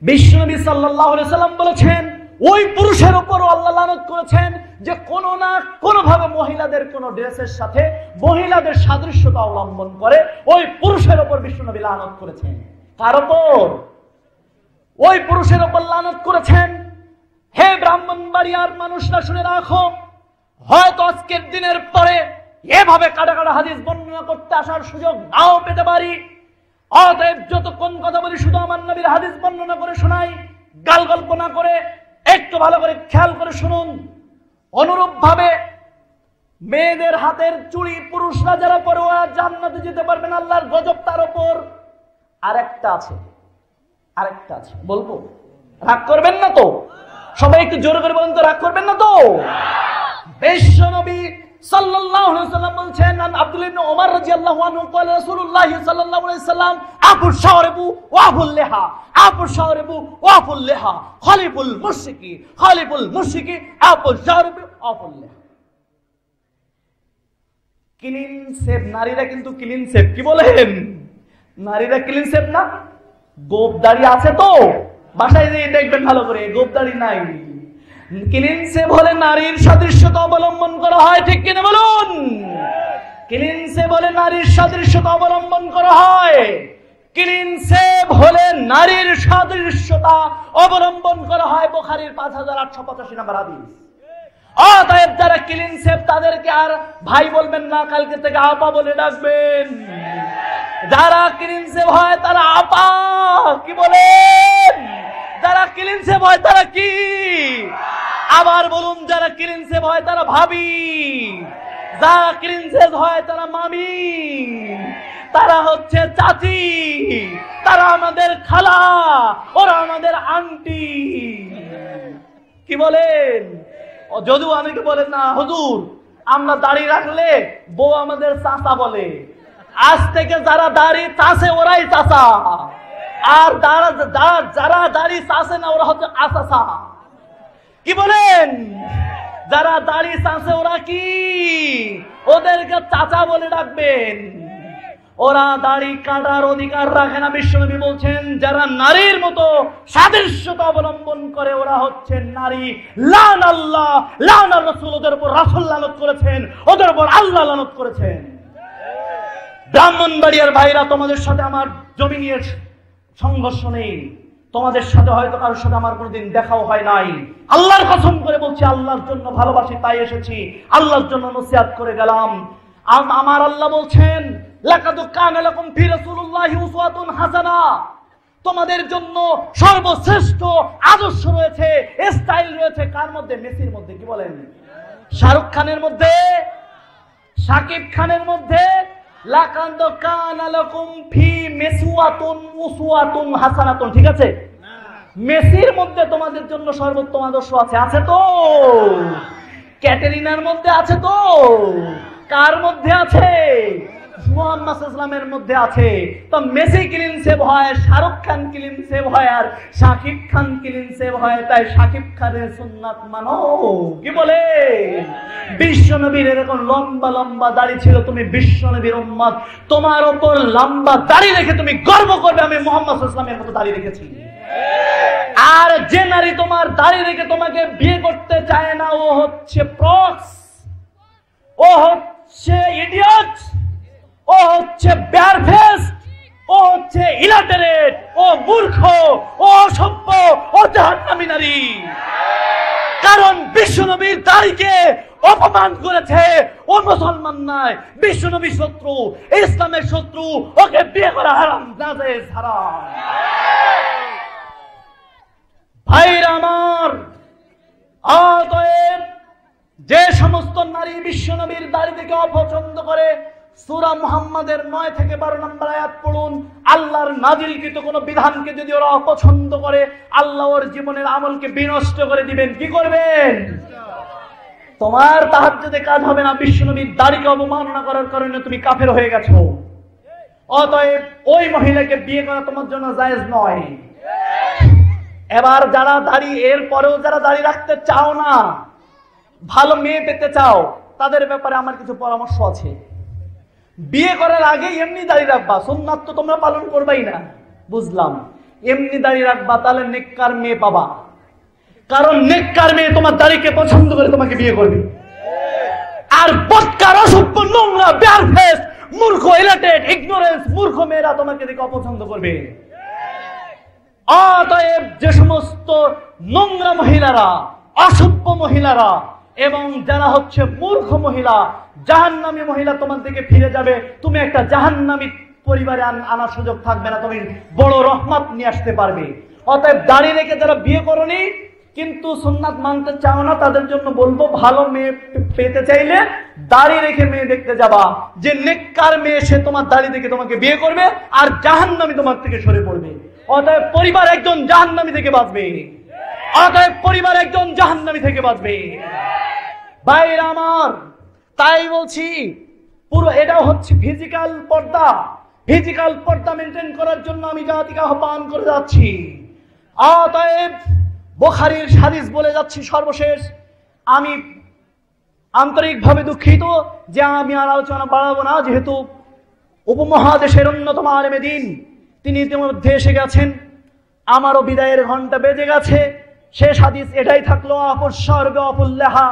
[SPEAKER 5] বিশ্বনবী সাল্লাল্লাহু আলাইহি সাল্লাম বলেছেন ওই পুরুষের উপরও আল্লাহ লানত করেছেন যে কোনো না কোনো ভাবে মহিলাদের কোন ড্রেসের সাথে মহিলাদের সাদৃশ্যতা অবলম্বন করে, ওই পুরুষের উপর বিশ্বনবী লানত করেছেন। কার উপর? ওই পুরুষের উপর লানত করেছেন। হে ব্রাহ্মণবাড়িয়ার মানুষরা শুনে রাখো, হয়তো আজকের দিনের পরে এভাবে কাটা কাটা হাদিস বর্ণনা করতে আসার সুযোগ নাও পেতে পারি। অতএব যতক্ষণ কথা বলি শুধু আমার নবীর হাদিস বর্ণনা করে শোনাই, গাল গল্প না করে একটু ভালো করে খেয়াল করে শুনুন। অনুরূপ ভাবে মেয়েদের হাতের চুড়ি পুরুষরা যারা পরে ওরা জান্নাতে যেতে পারবেন, আল্লাহর গজব তার উপর। আরেকটা আছে, বলবো? রাগ করবেন না তো? সবাই একটু জোরে করে বলেন তো, রাগ করবেন না তো? বিশ্বনবী সাল্লাল্লাহু আলাইহি ওয়াসাল্লাম বলছেন, আব্দুল্লাহ ইবনে ওমর রাদিয়াল্লাহু আনহু قال রাসূলুল্লাহ সাল্লাল্লাহু আলাইহি ওয়াসাল্লাম আফু শাওরিবু ওয়াফুল লিহা, আফু শাওরিবু ওয়াফুল লিহা, খালিফুল মুশরিকি আফু শাওরিবু ওয়াফুল লিহা। ক্লিন শেভ, নারীরা কিন্তু ক্লিন শেভ। কি বলেন? নারীরা ক্লিন শেভ না? গোপ দাড়ি আছে তো? বাসায় যেয়ে দেখবেন ভালো করে, গোপ দাড়ি নাই। ক্লিন শেভ হলে নারীর সাদৃশ্যতা অবলম্বন করা হয়, ঠিক কিনা বলুন? ক্লিন শেভ হলে নারীর সাদৃশ্যতা অবলম্বন করা হয়। ক্লিন শেভ হলে নারীর সাদৃশ্যতা অবলম্বন করা হয়। বুখারীর 5885 নম্বর হাদিস। অতএব যারা ক্লিন শেভ তাদেরকে আর ভাই বলবেন না, কালকে থেকে আপা বলে ডাকবেন। যারা ক্লিন শেভ হয় তারা আপা, কি বলেন? যারা ক্লিন শেভ হয় তারা কি? আবার বলুন, যারা ক্লিন শেভ হয় তারা ভাবি, যারা ক্লিন শেভ হয় তারা মামি, তারা হচ্ছে চাচি, তারা আমাদের খালা, ওরা আমাদের আন্টি। কি বলেন? যদিও অনেকে বলেন না হুজুর আমরা দাড়ি রাখলে বউ আমাদের চাচা বলে। আজ থেকে যারা দাড়ি চাষে ওরাই চাচা, আর যারা দাড়ি চাষে না ওরা হচ্ছে আচাচা। কি বলেন? যারা দাড়ি চাষে ওরা কি? ওদেরকে চাচা বলে ডাকবেন। ওরা দাড়ি কাটার অধিকার রাখে না। বিশ্বনবী বলছেন যারা নারীর মতো সাদৃশ্যতা অবলম্বন করে ওরা হচ্ছে নারী। লান আল্লাহ, লান রাসূল, ওদের উপর রাসূল লানত করেছেন, ওদের উপর আল্লাহ লানত করেছেন। ব্রাহ্মণবাড়িয়ার ভাইরা, তোমাদের সাথে আমার জমি নিয়ে সংঘর্ষ নেই, তোমাদের সাথে হয়তো কারোর সাথে আমার কোনোদিন দেখাও হয় নাই। আল্লাহর কসম করে বলছি, আল্লাহর জন্য ভালোবাসি তাই এসেছি, আল্লাহর জন্য নসিহত করে গেলাম। আমার আল্লাহ বলছেন লাকাদ কানা লাকুম ফি রাসূলিল্লাহি উসওয়াতুন হাসানা, তোমাদের জন্য সর্বশ্রেষ্ঠ আদর্শ রয়েছে, স্টাইল রয়েছে। কার মধ্যে? মেসির মধ্যে। কি বলেন? শাহরুখ খানের মধ্যে, শাকিব খানের মধ্যে। লাকাদ কানা লাকুম ফি উসওয়াতুন হাসানাতুন। ঠিক আছে? মেসির মধ্যে তোমাদের জন্য সর্বোত্তম আদর্শ আছে। আছে তো? ক্যাটেরিনার মধ্যে আছে তো? কার মধ্যে আছে? মুহাম্মদ সাল্লাল্লাহু আলাইহি ওয়াসাল্লামের মধ্যে আছে। তো মেসি ক্লিন সেভ হয়, শাহরুখ খান ক্লিন সেভ হয়, আর শাকিব খান ক্লিন সেভ হয়। তাই শাকিব খানের সুন্নাত মানো। কি বলে? বিশ্বনবীর এরকম লম্বা লম্বা দাড়ি ছিল, তুমি বিশ্বনবীর উম্মত, তোমার উপর লম্বা দাড়ি রেখে তুমি গর্ব করবে আমি মুহাম্মদ সাল্লাল্লাহু আলাইহি ওয়াসাল্লামের মতো দাড়ি রেখেছি। আর যে নারী তোমার দাড়ি রেখে তোমাকে বিয়ে করতে চায় না, ও হচ্ছে প্রক্স, ও হচ্ছে ইডিয়ট, ও হচ্ছে বেয়ারফেস্ট, ও হচ্ছে ইলাটারেট, ও মূর্খ, ও অসভ্য, ও জাহান্নামী নারী। কারণ বিশ্বনবীর দাড়িকে অপমান করেছে, ও মুসলমান নয়, বিশ্বনবী শত্রু, ইসলামের শত্রু, ওকে বিয়ে করা হারাম, নাজায়েজ, হারাম। ভাইরা আমার, অতএব যে সমস্ত নারী বিশ্বনবীর দাড়ি থেকে অপছন্দ করে, সূরা মুহাম্মাদের 9 থেকে 12 নম্বর আয়াত পড়ুন। আল্লাহর নাজিলকৃত কোন বিধানকে যদি ওরা অপছন্দ করে, আল্লাহ ওর জীবনের আমলকে বিনষ্ট করে দিবেন। কি করবেন? তোমার তাহাজ্জুদে কাজ হবে না। বিশ্বনবীর দাড়িকে অবমাননা করার কারণে তুমি কাফের হয়ে গেছো। অতএব ওই মহিলাকে বিয়ে করা তোমার জন্য জায়েজ নয়। এবার যারা দাড়ি, এর পরেও যারা দাড়ি রাখতে চাও না, ভালো মেয়ে পেতে চাও, তাদের ব্যাপারে আমার কিছু পরামর্শ আছে। বিয়ে করার আগে এমনি দাড়ি রাখবা, সুন্নাত তো তোমরা পালন করবাই না, বুঝলাম। এমনি দাড়ি রাখবা, তাহলে নেককার মেয়ে পাবা। কারণ নেককার মেয়ে তোমার দাড়িকে পছন্দ করে তোমাকে বিয়ে করবে। আর বদকার, অসভ্য, নোংরা, বেয়ারফেস, মূর্খ, ইলাটেড, ইগনোরেন্স, মূর্খ মেয়েরা তোমাকে দেখে অপছন্দ করবে। অতএব যে সমস্ত নোংরা মহিলারা, অসভ্য মহিলারা এবং যারা হচ্ছে মূর্খ মহিলা, জাহান্নামী মহিলা তোমার দিকে ফিরে যাবে, তুমি একটা জাহান্নামী পরিবারে আনার সুযোগ থাকবে না, তুমি বড় রহমত নিয়ে আসতে পারবে। অতএব দাড়ি রেখে যারা বিয়ে করনি কিন্তু সুন্নাত মানতে চাও না, তাদের জন্য বলবো, ভালো মেয়ে পেতে চাইলে দাড়ি রেখে মেয়ে দেখতে যাবা। যে নেককার মেয়ে, সে তোমার দাড়ি দেখে তোমাকে বিয়ে করবে, আর জাহান্নামী তোমার থেকে সরে পড়বে। অতএব পরিবার একজন জাহান্নামী থেকে বাঁচবে। অতএব পরিবার একজন জাহান্নামী থেকে বাঁচবে। ভাইরা আমার, তাই বলছি, পুরো এটা হচ্ছে ফিজিক্যাল পর্দা। ফিজিক্যাল পর্দা মেনটেন করার জন্য আমি জাতিকে আহ্বান করে যাচ্ছি। অতএব বুখারীর হাদিস বলে যাচ্ছি সর্বশেষ। আমি আন্তরিকভাবে দুঃখিত যে আমি আর আলোচনা বাড়াবো না, যেহেতু উপমহাদেশের অন্যতম আলেমে দ্বীন তিনি ইতিমধ্যে এসে গেছেন। আমারও বিদায়ের ঘন্টা বেজে গেছে। শেষ হাদিস এটাই থাকলো, আপুর সর্বে অপুল্লেহা,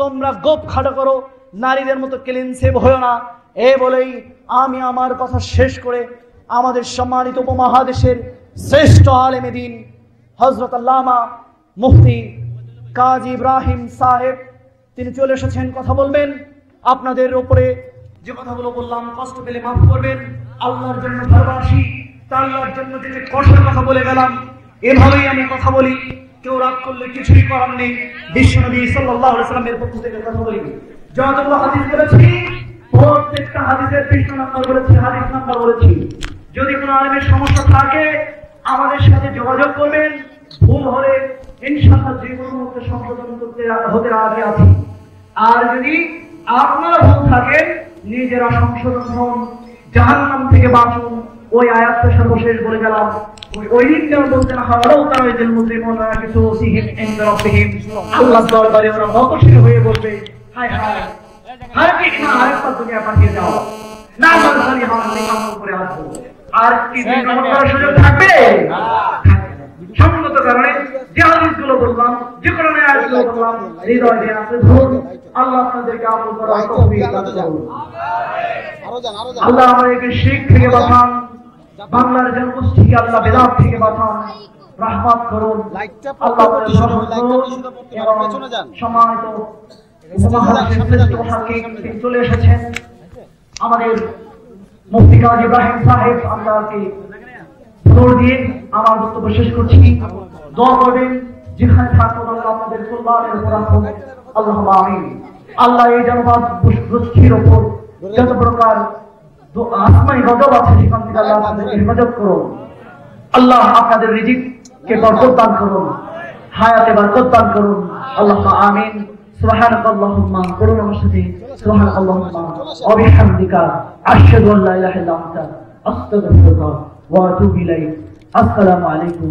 [SPEAKER 5] তোমরা গোপ খাটো করো, নারীদের মতো ক্লিন সেভ হয়েও না। এ বলেই আমি আমার কথা শেষ করে আমাদের সম্মানিত উপমহাদেশের শ্রেষ্ঠ আলেমে দ্বীন হযরত আল্লামা মুফতি কাজী ইব্রাহিম সাহেব তিনি চলে এসেছেন, কথা বলবেন। আপনাদের উপরে যে কথাগুলো বললাম কষ্ট পেলে মাফ করবেন। আল্লাহর জন্য ভালোবাসি, আল্লাহর জন্য যে কষ্টের কথা বলে গেলাম, এভাবেই আমি কথা বলি। কেউ রাগ করলে কিছুই করার নেই। বিশ্বনবী সাল্লাল্লাহু আলাইহি ওয়াসাল্লামের পক্ষ থেকে কথা বলি। যতগুলো হাদিস বলেছি, প্রত্যেকটা হাদিসের পৃষ্ঠা নাম্বার বলেছি, হাদিস নাম্বার বলেছি। যদি কোনো আলেমের সমস্যা থাকে আমাদের সাথে যোগাযোগ করবেন। ভুল হলে ইনশাআল্লাহ যে কোনো মতে সংশোধন করতে হতে রাজি আছি। আর যদি আপনারা ভুল থাকেন, নিজেরা সংশোধন হন, জাহান্নাম থেকে বাঁচুন। ওই আয়াতটা সর্বশেষ বলে গেলাম। ওই দিন যেন বলতেন, হাওয়াও তারা যে মুসলিমরা কিছু সিহিম ইনদা রাব্বিহিম, আল্লাহর দরবারে ওরা নতশির হয়ে বলবে, হায় হায়, হায় কি না আরেকবার দুনিয়া পাঠিয়ে দাও, না মানসালি হামলে আমল করে আসবো। আর কি বিনয় করার সুযোগ থাকবে? সঙ্গত কারণে যে হাদিসগুলো বললাম, যে কোরআনের আয়াতগুলো বললাম, হৃদয় দিয়ে আছে ধরুন। আল্লাহ আপনাদেরকে আমল করার তৌফিক দান করুন। আল্লাহ আমাদেরকে শিরক থেকে বাঁচান, বাংলার জনগোষ্ঠীকে আল্লাহ বেদাত থেকে বাঁচান, রহমত করুন। আল্লাহ আমাদের সম্মানিত উপমহাদেশের শ্রেষ্ঠ হাকিম তিনি চলে এসেছেন, আমাদের মুফতি কাজী ইব্রাহিম সাহেব। আল্লাহকে দৌড় দিয়ে আমার বক্তব্য শেষ করছি। দোয়া করবেন, যেখানে থাকুন আল্লাহ আপনাদের কল্যাণের উপর রাখুন। আল্লাহুম্মা আমিন। আল্লাহ এই জনপদ গোষ্ঠীর উপর যত প্রকার আসমানি গজব আছে সেখান থেকে আল্লাহ আপনাদের হেফাজত করুন। আল্লাহ আপনাদের রিজিককে বরকত দান করুন, হায়াতে বরকত দান করুন। আল্লাহুম্মা আমিন। সুবহানাকাল্লাহুম্মা, করুন আমার সাথে, সুবহানাকাল্লাহুম্মা ওয়া বিহামদিকা, আশহাদু আল্লা ইলাহা ইল্লা আনতা, আস্তাগফিরুকা ওয়া আতুবু ইলাইক। আসসালামু আলাইকুম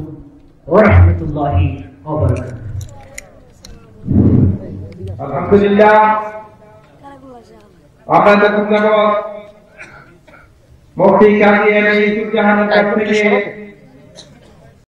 [SPEAKER 5] ওয়া রাহমাতুল্লাহি ওয়া বারাকাতুহু।
[SPEAKER 2] আলহামদুলিল্লাহ, আপনাদের ধন্যবাদ। মুফতি কাজী ইউসুফ জাহানের কাছ থেকে